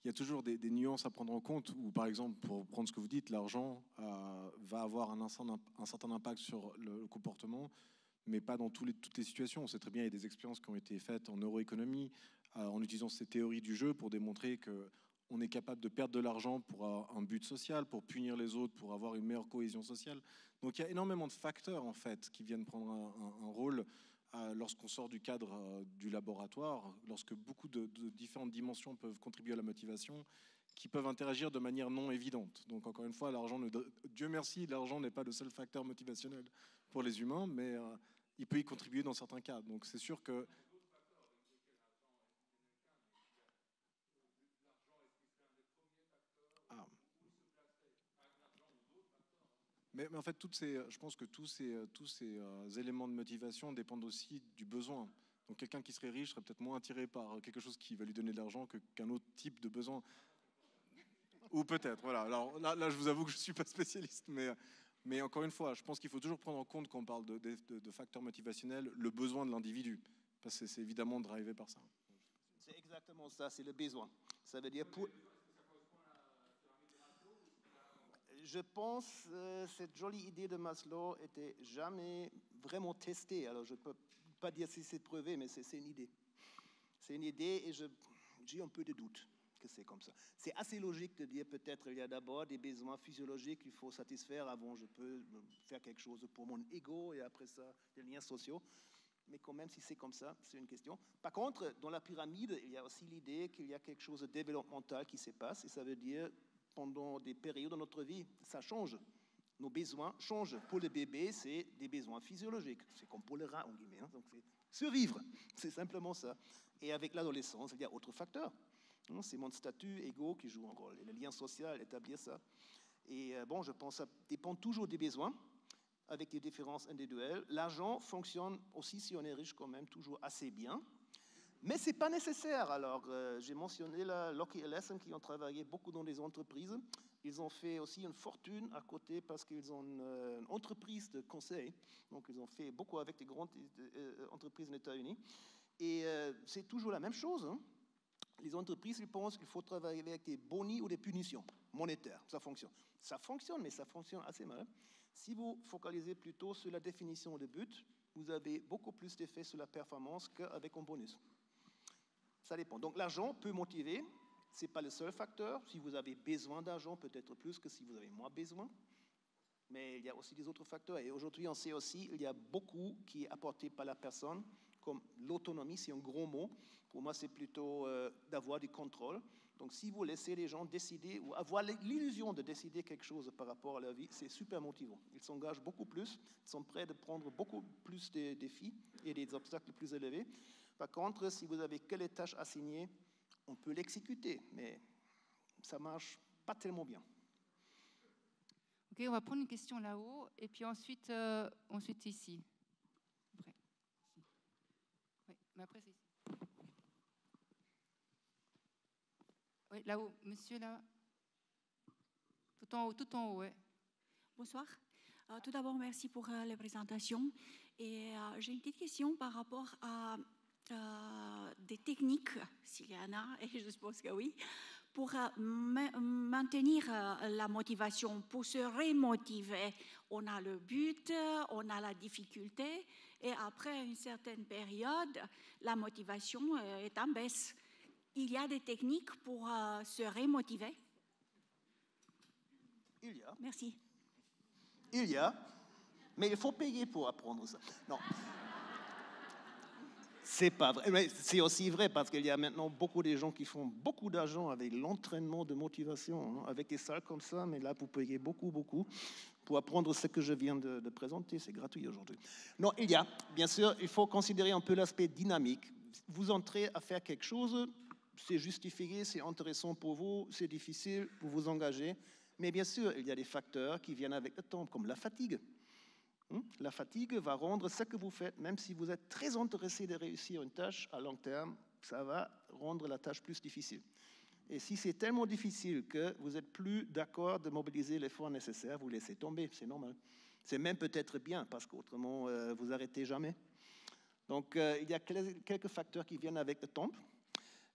il y a toujours des nuances à prendre en compte, où par exemple, pour prendre ce que vous dites, l'argent va avoir un certain impact sur le comportement, mais pas dans toutes les situations. On sait très bien, il y a des expériences qui ont été faites en neuroéconomie, en utilisant ces théories du jeu pour démontrer qu'on est capable de perdre de l'argent pour un but social, pour punir les autres, pour avoir une meilleure cohésion sociale. Donc il y a énormément de facteurs en fait qui viennent prendre un rôle lorsqu'on sort du cadre du laboratoire, lorsque beaucoup de différentes dimensions peuvent contribuer à la motivation, qui peuvent interagir de manière non évidente. Donc encore une fois, Dieu merci, l'argent n'est pas le seul facteur motivationnel pour les humains, mais il peut y contribuer dans certains cas. Donc c'est sûr que Mais en fait, je pense que tous ces éléments de motivation dépendent aussi du besoin. Donc quelqu'un qui serait riche serait peut-être moins attiré par quelque chose qui va lui donner de l'argent qu'un autre type de besoin. Ou peut-être, voilà. Alors là, je vous avoue que je ne suis pas spécialiste, mais encore une fois, je pense qu'il faut toujours prendre en compte, quand on parle de facteurs motivationnels, le besoin de l'individu. Parce que c'est évidemment drivé par ça. C'est exactement ça, c'est le besoin. Ça veut dire pour... Je pense que cette jolie idée de Maslow n'était jamais vraiment testée. Alors, je ne peux pas dire si c'est prouvé, mais c'est une idée. C'est une idée et j'ai un peu de doute que c'est comme ça. C'est assez logique de dire peut-être il y a d'abord des besoins physiologiques qu'il faut satisfaire avant je peux faire quelque chose pour mon ego et après ça, des liens sociaux. Mais quand même, si c'est comme ça, c'est une question. Par contre, dans la pyramide, il y a aussi l'idée qu'il y a quelque chose de développemental qui se passe et ça veut dire pendant des périodes de notre vie, ça change. Nos besoins changent. Pour le bébé, c'est des besoins physiologiques. C'est comme pour le rat, en guillemets. Hein. Donc, c'est survivre. C'est simplement ça. Et avec l'adolescence, il y a autre facteur. C'est mon statut, ego, qui joue un rôle. Et le lien social, établir ça. Et bon, je pense que ça dépend toujours des besoins, avec des différences individuelles. L'argent fonctionne aussi, si on est riche, quand même, toujours assez bien. Mais ce n'est pas nécessaire. Alors, j'ai mentionné là, Locke et Lesson qui ont travaillé beaucoup dans les entreprises. Ils ont fait aussi une fortune à côté parce qu'ils ont une entreprise de conseil. Donc, ils ont fait beaucoup avec des grandes entreprises des États-Unis. Et c'est toujours la même chose. Hein. Les entreprises, ils pensent qu'il faut travailler avec des bonis ou des punitions monétaires. Ça fonctionne. Ça fonctionne, mais ça fonctionne assez mal. Si vous focalisez plutôt sur la définition de but, vous avez beaucoup plus d'effet sur la performance qu'avec un bonus. Ça dépend. Donc l'argent peut motiver, ce n'est pas le seul facteur. Si vous avez besoin d'argent, peut-être plus que si vous avez moins besoin. Mais il y a aussi des autres facteurs. Et aujourd'hui, on sait aussi qu'il y a beaucoup qui est apporté par la personne, comme l'autonomie, c'est un gros mot. Pour moi, c'est plutôt d'avoir du contrôle. Donc si vous laissez les gens décider ou avoir l'illusion de décider quelque chose par rapport à leur vie, c'est super motivant. Ils s'engagent beaucoup plus, ils sont prêts à prendre beaucoup plus de défis et des obstacles plus élevés. Par contre, si vous avez que les tâches assignées, on peut l'exécuter, mais ça ne marche pas tellement bien. Ok, on va prendre une question là-haut et puis ensuite ici. Après. Oui, mais après c'est ici. Oui, là-haut, monsieur là. Tout en haut, ouais. Bonsoir. Tout d'abord, merci pour la présentation. Et j'ai une petite question par rapport à des techniques, s'il y en a, et je suppose que oui, pour maintenir la motivation, pour se remotiver. On a le but, on a la difficulté, et après une certaine période, la motivation est en baisse. Il y a des techniques pour se remotiver? Il y a. Merci. Il y a, mais il faut payer pour apprendre ça. Non. C'est pas vrai. Mais c'est aussi vrai parce qu'il y a maintenant beaucoup de gens qui font beaucoup d'argent avec l'entraînement de motivation, hein, avec des salles comme ça, mais là, vous payez beaucoup pour apprendre ce que je viens de présenter. C'est gratuit aujourd'hui. Non, il y a. Bien sûr, il faut considérer un peu l'aspect dynamique. Vous entrez à faire quelque chose, c'est justifié, c'est intéressant pour vous, c'est difficile, vous vous engagez. Mais bien sûr, il y a des facteurs qui viennent avec le temps, comme la fatigue. La fatigue va rendre ce que vous faites, même si vous êtes très intéressé de réussir une tâche à long terme, ça va rendre la tâche plus difficile. Et si c'est tellement difficile que vous n'êtes plus d'accord de mobiliser l'effort nécessaire, vous laissez tomber, c'est normal. C'est même peut-être bien, parce qu'autrement, vous n'arrêtez jamais. Donc, il y a quelques facteurs qui viennent avec le temps.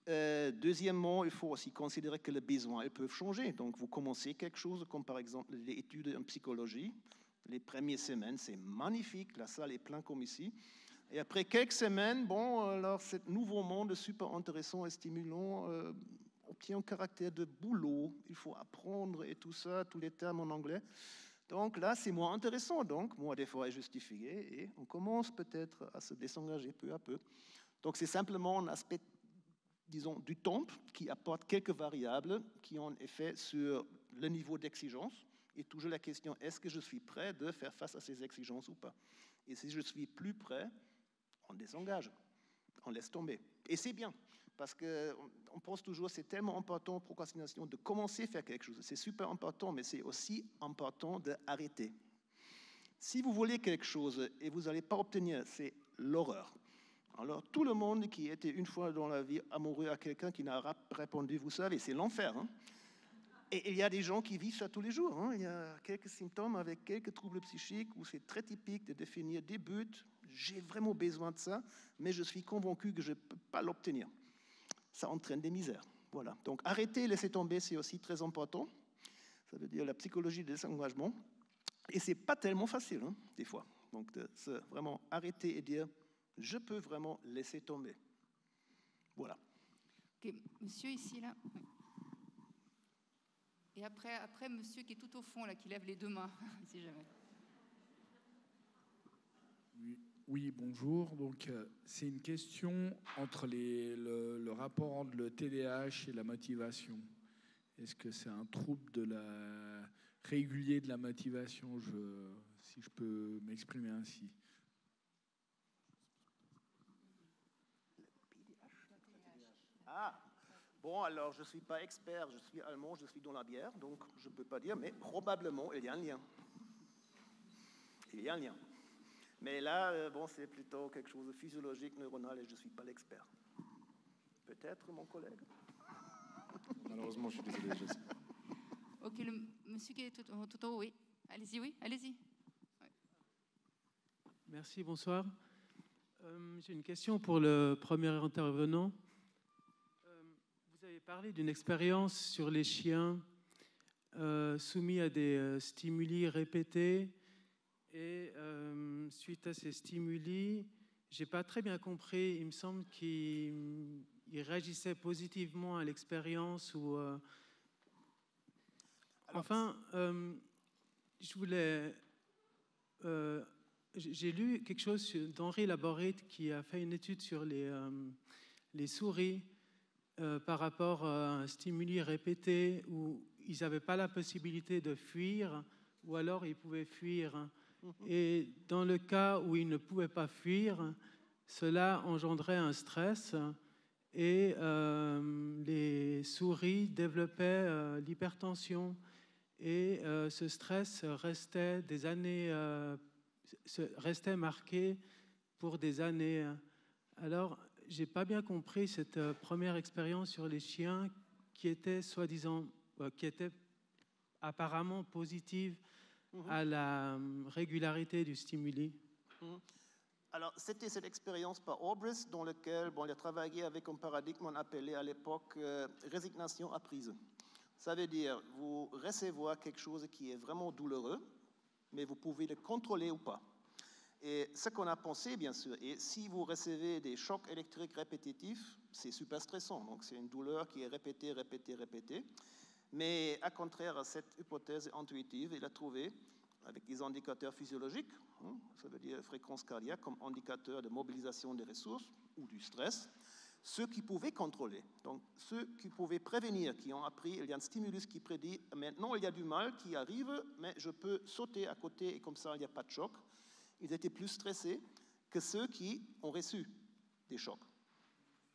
Deuxièmement, il faut aussi considérer que les besoins ils peuvent changer. Donc, vous commencez quelque chose, comme par exemple les études en psychologie. Les premières semaines, c'est magnifique, la salle est pleine comme ici. Et après quelques semaines, bon, alors ce nouveau monde super intéressant et stimulant obtient un caractère de boulot. Il faut apprendre et tout ça, tous les termes en anglais. Donc là, c'est moins intéressant. Donc, moins d'efforts est justifié et on commence peut-être à se désengager peu à peu. Donc, c'est simplement un aspect, disons, du temps qui apporte quelques variables qui ont un effet sur le niveau d'exigence. Et toujours la question, est-ce que je suis prêt de faire face à ces exigences ou pas? Et si je suis plus prêt, on désengage, on laisse tomber. Et c'est bien, parce qu'on pense toujours, c'est tellement important, procrastination, de commencer à faire quelque chose. C'est super important, mais c'est aussi important d'arrêter. Si vous voulez quelque chose et vous n'allez pas obtenir, c'est l'horreur. Alors, tout le monde qui était une fois dans la vie amoureux à quelqu'un qui n'a pas répondu, vous savez, c'est l'enfer, hein? Et il y a des gens qui vivent ça tous les jours. Hein. Il y a quelques symptômes avec quelques troubles psychiques où c'est très typique de définir des buts. J'ai vraiment besoin de ça, mais je suis convaincu que je ne peux pas l'obtenir. Ça entraîne des misères. Voilà. Donc arrêter, laisser tomber, c'est aussi très important. Ça veut dire la psychologie du désengagement. Et ce n'est pas tellement facile, hein, des fois. Donc de se vraiment arrêter et dire, je peux vraiment laisser tomber. Voilà. Okay. Monsieur ici, là. Oui. Et après, monsieur qui est tout au fond, là, qui lève les deux mains, si jamais. Oui, bonjour. Donc, c'est une question entre le rapport entre le TDAH et la motivation. Est-ce que c'est un trouble régulier de la motivation, si je peux m'exprimer ainsi? Ah, bon, alors je ne suis pas expert, je suis allemand, je suis dans la bière, donc je ne peux pas dire, mais probablement il y a un lien. Il y a un lien. Mais là, bon, c'est plutôt quelque chose de physiologique, neuronal, et je ne suis pas l'expert. Peut-être mon collègue? Malheureusement, je suis désolé, je sais. Ok, le monsieur qui est tout en haut, oui. Allez-y, oui, allez-y. Ouais. Merci, bonsoir. J'ai une question pour le premier intervenant. Vous avez parlé d'une expérience sur les chiens soumis à des stimuli répétés. Et suite à ces stimuli, je n'ai pas très bien compris. Il me semble qu'il ils réagissaient positivement à l'expérience ou enfin, je voulais j'ai lu quelque chose d'Henri Laborit qui a fait une étude sur les souris par rapport à un stimuli répété où ils n'avaient pas la possibilité de fuir ou alors ils pouvaient fuir. Et dans le cas où ils ne pouvaient pas fuir, cela engendrait un stress et les souris développaient l'hypertension. Et ce stress restait des années, restait marqué pour des années. Alors, j'ai pas bien compris cette première expérience sur les chiens qui était soi-disant, qui était apparemment positive à la régularité du stimuli. Alors, c'était cette expérience par Obrist dans laquelle il a travaillé avec un paradigme qu'on appelait à l'époque résignation apprise. Ça veut dire, vous recevez quelque chose qui est vraiment douloureux, mais vous pouvez le contrôler ou pas. Et ce qu'on a pensé, bien sûr, et si vous recevez des chocs électriques répétitifs, c'est super stressant. Donc, c'est une douleur qui est répétée, répétée, répétée. Mais à contraire à cette hypothèse intuitive, il a trouvé, avec des indicateurs physiologiques, ça veut dire fréquence cardiaque comme indicateur de mobilisation des ressources ou du stress, ceux qui pouvaient contrôler, donc ceux qui pouvaient prévenir, qui ont appris, il y a un stimulus qui prédit, maintenant il y a du mal qui arrive, mais je peux sauter à côté et comme ça il n'y a pas de choc. Ils étaient plus stressés que ceux qui ont reçu des chocs.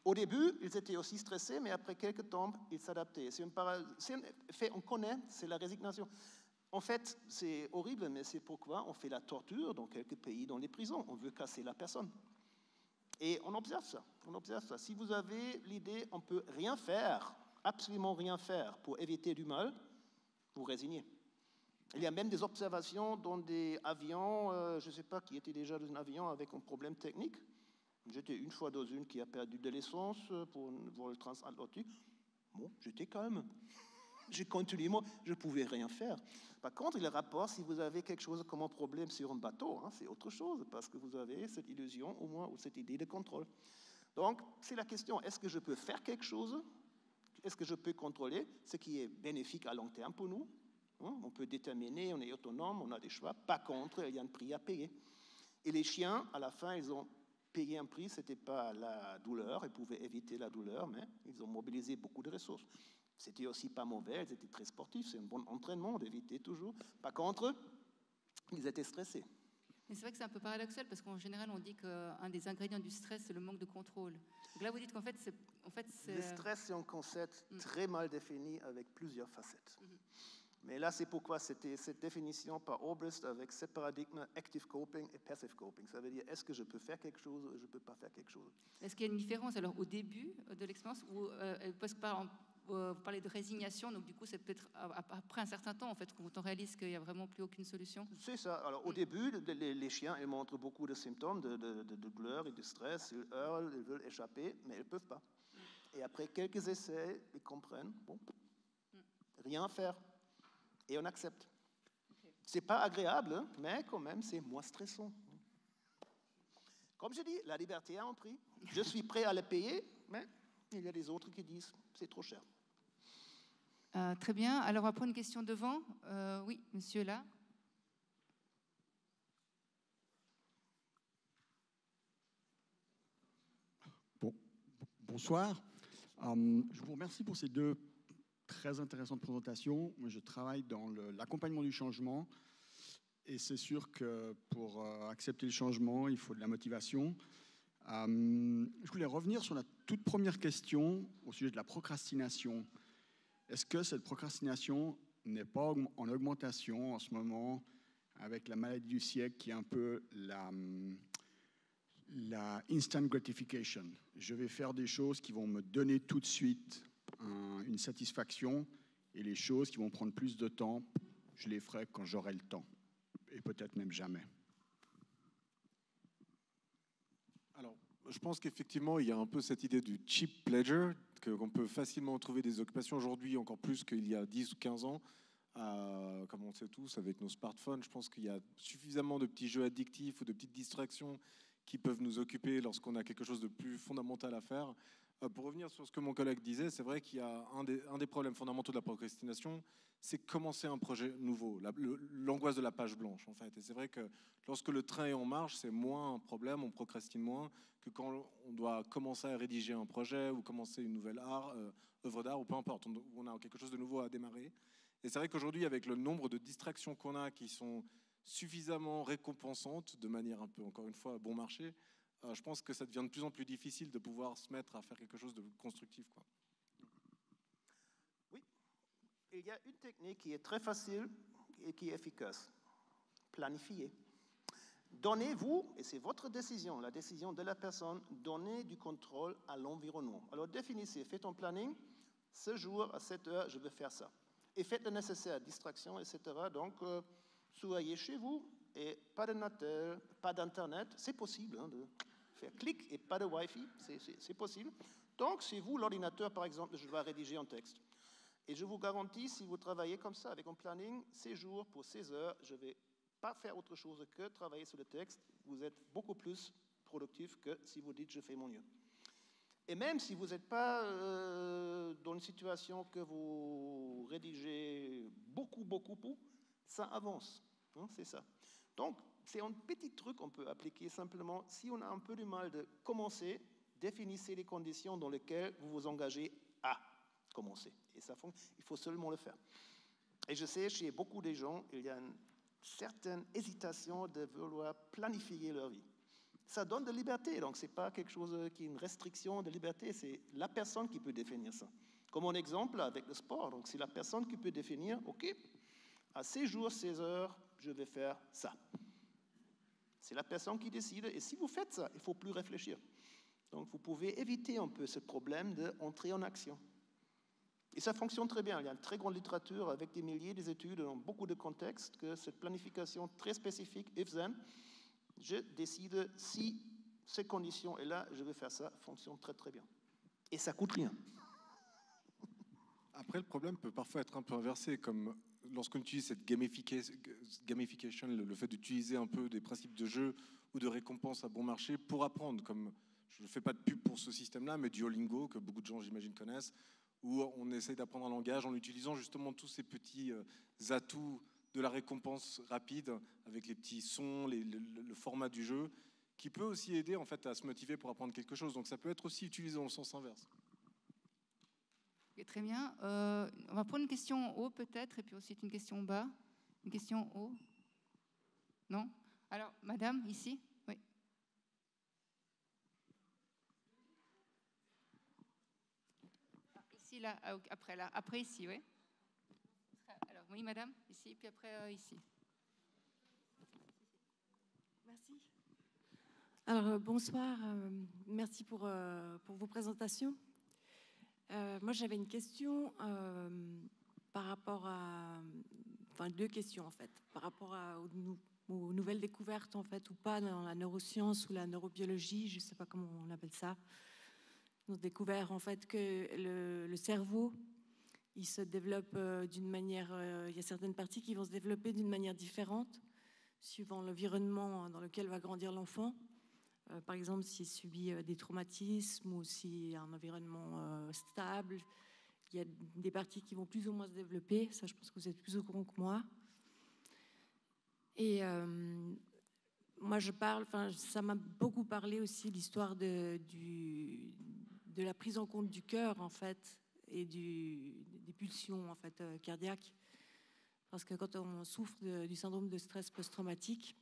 Au début, ils étaient aussi stressés, mais après quelques temps, ils s'adaptaient. C'est un fait, on connaît, c'est la résignation. En fait, c'est horrible, mais c'est pourquoi on fait la torture dans quelques pays, dans les prisons. On veut casser la personne. Et on observe ça. Si vous avez l'idée, on ne peut rien faire, absolument rien faire pour éviter du mal, vous résignez. Il y a même des observations dans des avions, je ne sais pas qui était déjà dans un avion avec un problème technique. J'étais une fois dans une qui a perdu de l'essence pour un vol transatlantique. Bon, j'étais calme. J'ai continué, moi, je ne pouvais rien faire. Par contre, il rapporte si vous avez quelque chose comme un problème sur un bateau, c'est autre chose, parce que vous avez cette illusion, au moins, ou cette idée de contrôle. Donc, c'est la question, est-ce que je peux faire quelque chose? Est-ce que je peux contrôler ce qui est bénéfique à long terme pour nous? On peut déterminer, on est autonome, on a des choix. Par contre, il y a un prix à payer. Et les chiens, à la fin, ils ont payé un prix, ce n'était pas la douleur, ils pouvaient éviter la douleur, mais ils ont mobilisé beaucoup de ressources. C'était aussi pas mauvais, ils étaient très sportifs, c'est un bon entraînement d'éviter toujours. Par contre, ils étaient stressés. Mais c'est vrai que c'est un peu paradoxal parce qu'en général, on dit qu'un des ingrédients du stress, c'est le manque de contrôle. Donc là, vous dites qu'en fait, c'est... Le stress, c'est un concept très mal défini avec plusieurs facettes. Mais là, c'est pourquoi c'était cette définition par Obrist avec ce paradigme active coping et passive coping. Ça veut dire, est-ce que je peux faire quelque chose ou je ne peux pas faire quelque chose? Est-ce qu'il y a une différence alors au début de l'expérience ou parce que vous parlez de résignation, donc du coup c'est peut-être après un certain temps en fait quand on réalise qu'il n'y a vraiment plus aucune solution? C'est ça. Alors au début, les chiens ils montrent beaucoup de symptômes de douleur et de stress. Ils hurlent, ils veulent échapper, mais ils ne peuvent pas. Et après quelques essais, ils comprennent, bon, rien à faire. Et on accepte. Okay. C'est pas agréable, mais quand même, c'est moins stressant. Comme je dis, la liberté a un prix. Je suis prêt à le payer, mais il y a des autres qui disent c'est trop cher. Très bien. Alors, on va prendre une question devant. Oui, monsieur, là. Bonsoir. Je vous remercie pour ces deux très intéressante présentation. Moi, je travaille dans l'accompagnement du changement et c'est sûr que pour accepter le changement, il faut de la motivation. Je voulais revenir sur la toute première question au sujet de la procrastination. Est-ce que cette procrastination n'est pas en augmentation en ce moment avec la maladie du siècle qui est un peu la instant gratification? Je vais faire des choses qui vont me donner tout de suite une satisfaction et les choses qui vont prendre plus de temps, je les ferai quand j'aurai le temps et peut-être même jamais. Alors, je pense qu'effectivement, il y a un peu cette idée du cheap pleasure, qu'on peut facilement trouver des occupations aujourd'hui, encore plus qu'il y a 10 ou 15 ans, comme on le sait tous, avec nos smartphones. Je pense qu'il y a suffisamment de petits jeux addictifs ou de petites distractions qui peuvent nous occuper lorsqu'on a quelque chose de plus fondamental à faire. Pour revenir sur ce que mon collègue disait, c'est vrai qu'il y a un des problèmes fondamentaux de la procrastination, c'est commencer un projet nouveau, l'angoisse de la page blanche en fait. Et c'est vrai que lorsque le train est en marche, c'est moins un problème, on procrastine moins que quand on doit commencer à rédiger un projet ou commencer une nouvelle œuvre d'art ou peu importe, on a quelque chose de nouveau à démarrer. Et c'est vrai qu'aujourd'hui, avec le nombre de distractions qu'on a qui sont suffisamment récompensantes, de manière un peu, encore une fois, bon marché, je pense que ça devient de plus en plus difficile de pouvoir se mettre à faire quelque chose de constructif, quoi. Oui, il y a une technique qui est très facile et qui est efficace. Planifier. Donnez-vous, et c'est votre décision, la décision de la personne, donnez du contrôle à l'environnement. Alors définissez, faites un planning, ce jour à 7 heures, je vais faire ça. Et faites le nécessaire, distraction, etc. Donc, soyez chez vous et pas de Natel, pas d'Internet. C'est possible hein, de faire clic et pas de Wi-Fi, c'est possible. Donc, c'est vous, l'ordinateur, par exemple, je dois rédiger un texte. Et je vous garantis, si vous travaillez comme ça, avec un planning, ces jours pour 16 heures, je ne vais pas faire autre chose que travailler sur le texte. Vous êtes beaucoup plus productif que si vous dites « je fais mon mieux ». Et même si vous n'êtes pas dans une situation que vous rédigez beaucoup, ça avance. Hein, c'est ça. Donc, c'est un petit truc qu'on peut appliquer simplement. Si on a un peu du mal de commencer, définissez les conditions dans lesquelles vous vous engagez à commencer. Et ça fonctionne, il faut seulement le faire. Et je sais, chez beaucoup de gens, il y a une certaine hésitation de vouloir planifier leur vie. Ça donne de liberté, donc ce n'est pas quelque chose qui est une restriction de liberté, c'est la personne qui peut définir ça. Comme un exemple avec le sport, donc c'est la personne qui peut définir, ok, à ces jours, 16 heures, je vais faire ça. C'est la personne qui décide, et si vous faites ça, il ne faut plus réfléchir. Donc vous pouvez éviter un peu ce problème d'entrer en action. Et ça fonctionne très bien, il y a une très grande littérature avec des milliers d'études dans beaucoup de contextes, que cette planification très spécifique, if then, je décide si ces conditions et là, je vais faire ça, fonctionne très très bien. Et ça coûte rien. Après, le problème peut parfois être un peu inversé, comme lorsqu'on utilise cette gamification, le fait d'utiliser un peu des principes de jeu ou de récompense à bon marché pour apprendre, comme je ne fais pas de pub pour ce système-là, mais Duolingo, que beaucoup de gens, j'imagine, connaissent, où on essaie d'apprendre un langage en utilisant justement tous ces petits atouts de la récompense rapide, avec les petits sons, le format du jeu, qui peut aussi aider en fait, à se motiver pour apprendre quelque chose. Donc ça peut être aussi utilisé dans le sens inverse. Okay, très bien. On va prendre une question en haut peut-être, et puis ensuite une question en bas. Une question en haut? Non? Alors, madame, ici? Oui. Ici, là, après ici, oui. Alors, oui, madame, ici, puis après, ici. Merci. Alors, bonsoir. Merci pour vos présentations. Moi, j'avais une question par rapport à... Enfin, deux questions, en fait. Par rapport aux nouvelles découvertes, en fait, ou pas, dans la neuroscience ou la neurobiologie, je ne sais pas comment on appelle ça. On a découvert, en fait, que le cerveau, il se développe d'une manière... il y a certaines parties qui vont se développer d'une manière différente, suivant l'environnement dans lequel va grandir l'enfant. Par exemple, s'il subit des traumatismes ou s'il y a un environnement stable, il y a des parties qui vont plus ou moins se développer. Ça, je pense que vous êtes plus au courant que moi. Et moi, ça m'a beaucoup parlé aussi l'histoire de la prise en compte du cœur, en fait, et des pulsions, en fait, cardiaques. Parce que quand on souffre du syndrome de stress post-traumatique,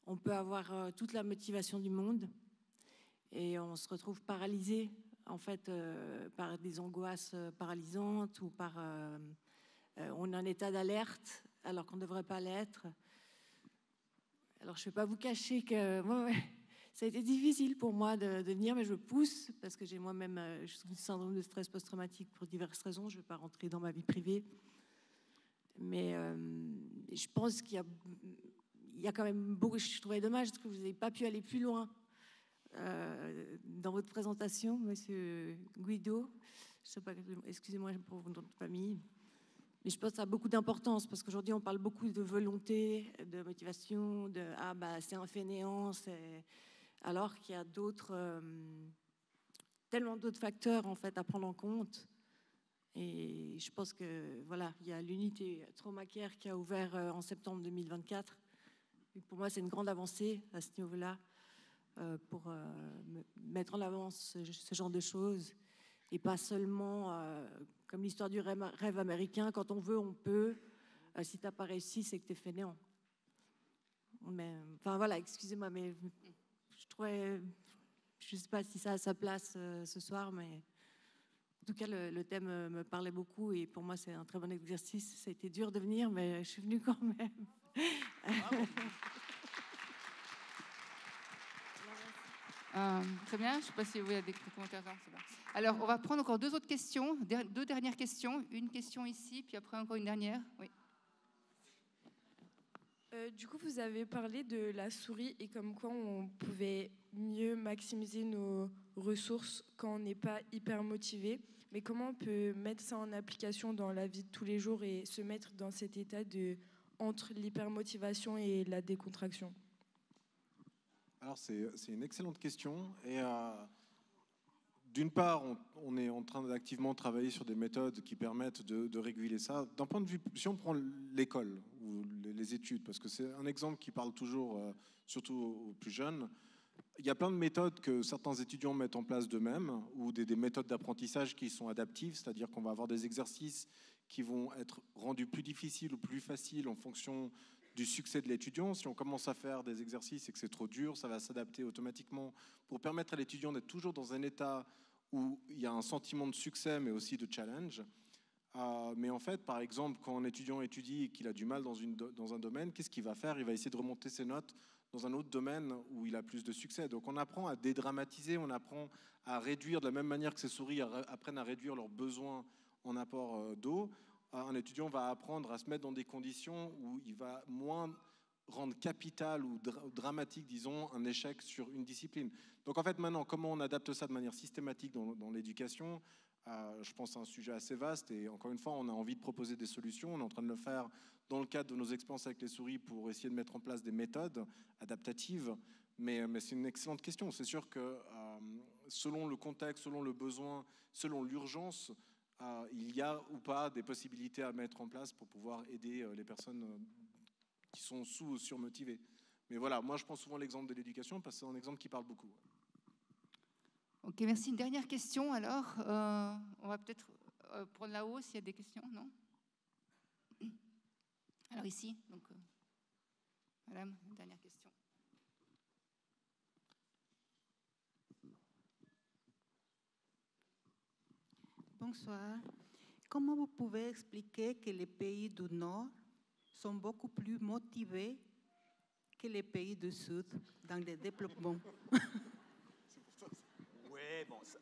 on peut avoir toute la motivation du monde et on se retrouve paralysé, en fait, par des angoisses paralysantes ou on est en état d'alerte alors qu'on ne devrait pas l'être. Alors, je ne vais pas vous cacher que ça a été difficile pour moi de venir, mais je pousse parce que j'ai moi-même je souffre du syndrome de stress post-traumatique pour diverses raisons. Je ne vais pas rentrer dans ma vie privée. Mais je pense qu'il y a quand même beaucoup. Je trouvais dommage que vous n'ayez pas pu aller plus loin dans votre présentation, Monsieur Guido. Je sais pas, excusez-moi pour votre nom de famille. Mais je pense que ça a beaucoup d'importance parce qu'aujourd'hui, on parle beaucoup de volonté, de motivation, c'est un fainéant, alors qu'il y a d'autres tellement d'autres facteurs en fait à prendre en compte. Et je pense que voilà, il y a l'unité Traumacare qui a ouvert en septembre 2024. Et pour moi, c'est une grande avancée à ce niveau-là pour mettre en avant ce genre de choses et pas seulement comme l'histoire du rêve américain. Quand on veut, on peut. Si t'as pas réussi, c'est que t'es fainéant. Mais enfin voilà, excusez-moi, mais je trouvais, je sais pas si ça a sa place ce soir, mais en tout cas le thème me parlait beaucoup et pour moi c'est un très bon exercice. Ça a été dur de venir, mais je suis venue quand même. Très bien, je ne sais pas si vous avez des commentaires. Alors, on va prendre encore deux autres questions, deux dernières questions. Une question ici, puis après encore une dernière. Oui. Du coup, vous avez parlé de la souris et comme quoi on pouvait mieux maximiser nos ressources quand on n'est pas hyper motivé. Mais comment on peut mettre ça en application dans la vie de tous les jours et se mettre dans cet état entre l'hypermotivation et la décontraction? Alors, c'est une excellente question. Et d'une part, on est en train d'activement travailler sur des méthodes qui permettent de réguler ça. D'un point de vue, si on prend l'école ou les études, parce que c'est un exemple qui parle toujours, surtout aux plus jeunes, il y a plein de méthodes que certains étudiants mettent en place d'eux-mêmes ou des méthodes d'apprentissage qui sont adaptives, c'est-à-dire qu'on va avoir des exercices qui vont être rendus plus difficiles ou plus faciles en fonction du succès de l'étudiant. Si on commence à faire des exercices et que c'est trop dur, ça va s'adapter automatiquement pour permettre à l'étudiant d'être toujours dans un état où il y a un sentiment de succès mais aussi de challenge. Mais en fait, par exemple, quand un étudiant étudie et qu'il a du mal dans un domaine, qu'est-ce qu'il va faire? Il va essayer de remonter ses notes dans un autre domaine où il a plus de succès. Donc on apprend à dédramatiser, on apprend à réduire de la même manière que ces souris apprennent à réduire leurs besoins en apport d'eau. Un étudiant va apprendre à se mettre dans des conditions où il va moins rendre capital ou dramatique, disons, un échec sur une discipline. Donc en fait, maintenant, comment on adapte ça de manière systématique dans l'éducation? Je pense que c'est un sujet assez vaste et encore une fois, on a envie de proposer des solutions. On est en train de le faire dans le cadre de nos expériences avec les souris pour essayer de mettre en place des méthodes adaptatives. Mais c'est une excellente question. C'est sûr que selon le contexte, selon le besoin, selon l'urgence, il y a ou pas des possibilités à mettre en place pour pouvoir aider les personnes qui sont sous- ou surmotivées. Mais voilà, moi je prends souvent l'exemple de l'éducation parce que c'est un exemple qui parle beaucoup. Ok, merci. Une dernière question alors. On va peut-être prendre là-haut s'il y a des questions, non? Alors ici, donc, madame, une dernière question. Bonsoir. Comment vous pouvez expliquer que les pays du Nord sont beaucoup plus motivés que les pays du Sud dans le développement? Oui, bon, ça.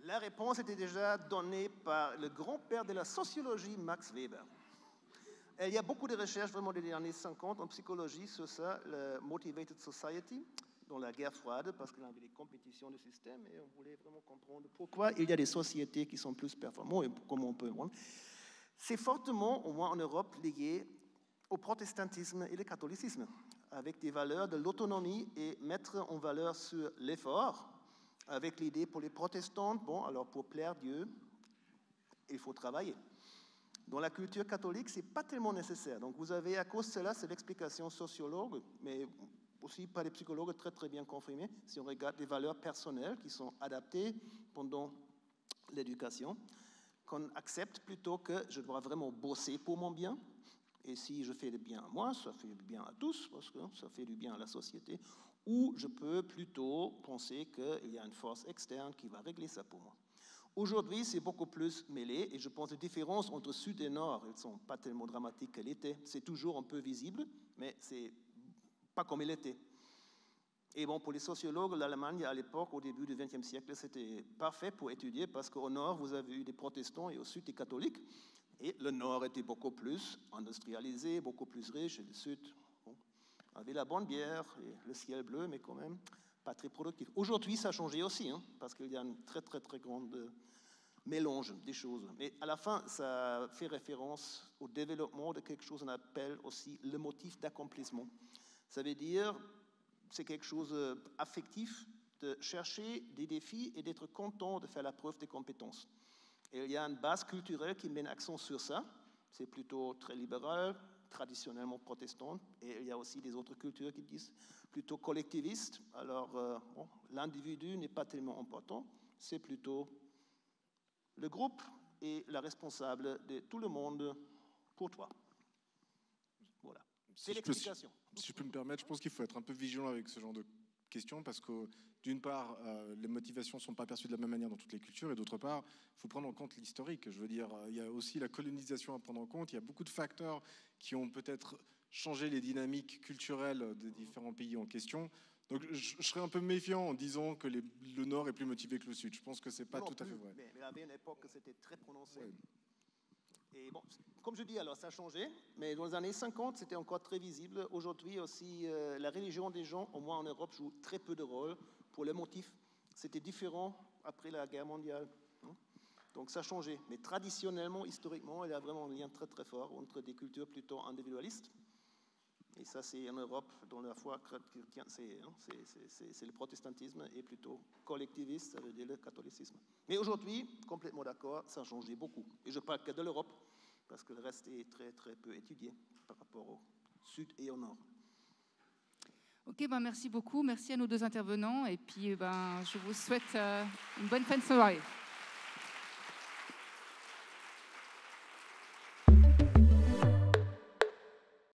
La réponse était déjà donnée par le grand-père de la sociologie, Max Weber. Et il y a beaucoup de recherches vraiment des années 50 en psychologie sur ça, le Motivated Society, dans la guerre froide, parce qu'il y avait des compétitions de système et on voulait vraiment comprendre pourquoi il y a des sociétés qui sont plus performantes et comment on peut voir. C'est fortement, au moins en Europe, lié au protestantisme et au catholicisme, avec des valeurs de l'autonomie et mettre en valeur sur l'effort, avec l'idée pour les protestants, bon, alors pour plaire Dieu, il faut travailler. Dans la culture catholique, ce n'est pas tellement nécessaire. Donc vous avez, à cause de cela, c'est l'explication sociologue, mais aussi par des psychologues très très bien confirmés, si on regarde les valeurs personnelles qui sont adaptées pendant l'éducation, qu'on accepte plutôt que je dois vraiment bosser pour mon bien, et si je fais du bien à moi, ça fait du bien à tous, parce que ça fait du bien à la société, ou je peux plutôt penser qu'il y a une force externe qui va régler ça pour moi. Aujourd'hui, c'est beaucoup plus mêlé, et je pense que les différences entre Sud et Nord, elles ne sont pas tellement dramatiques qu'elles étaient. C'est toujours un peu visible, mais c'est pas comme elle était. Et bon, pour les sociologues, l'Allemagne, à l'époque, au début du XXe siècle, c'était parfait pour étudier, parce qu'au Nord, vous avez eu des protestants et au Sud, des catholiques. Et le Nord était beaucoup plus industrialisé, beaucoup plus riche, et le Sud bon, avait la bonne bière et le ciel bleu, mais quand même pas très productif. Aujourd'hui, ça a changé aussi, hein, parce qu'il y a une très, très, très grande mélange des choses. Mais à la fin, ça fait référence au développement de quelque chose qu'on appelle aussi le motif d'accomplissement. Ça veut dire, c'est quelque chose affectif, de chercher des défis et d'être content de faire la preuve des compétences. Et il y a une base culturelle qui met l'accent sur ça. C'est plutôt très libéral, traditionnellement protestante, et il y a aussi des autres cultures qui disent plutôt collectivistes. Alors, bon, l'individu n'est pas tellement important, c'est plutôt le groupe et la responsable de tout le monde pour toi. Voilà, c'est l'explication. Si je peux me permettre, je pense qu'il faut être un peu vigilant avec ce genre de questions parce que, d'une part, les motivations ne sont pas perçues de la même manière dans toutes les cultures et d'autre part, il faut prendre en compte l'historique. Je veux dire, il y a aussi la colonisation à prendre en compte. Il y a beaucoup de facteurs qui ont peut-être changé les dynamiques culturelles des différents pays en question. Donc, je serais un peu méfiant en disant que le Nord est plus motivé que le Sud. Je pense que ce n'est pas tout à fait vrai. Mais il y avait une époque où c'était très prononcé. Oui. Et bon, comme je dis, alors ça a changé, mais dans les années 50, c'était encore très visible. Aujourd'hui aussi, la religion des gens, au moins en Europe, joue très peu de rôle pour les motifs. C'était différent après la guerre mondiale. Donc ça a changé. Mais traditionnellement, historiquement, il y a vraiment un lien très très fort entre des cultures plutôt individualistes. Et ça, c'est en Europe, dans la foi chrétienne, c'est le protestantisme, et plutôt collectiviste, ça veut dire le catholicisme. Mais aujourd'hui, complètement d'accord, ça a changé beaucoup. Et je parle que de l'Europe, parce que le reste est très très peu étudié par rapport au Sud et au Nord. Ok, ben merci beaucoup. Merci à nos deux intervenants. Et puis, je vous souhaite une bonne fin de soirée.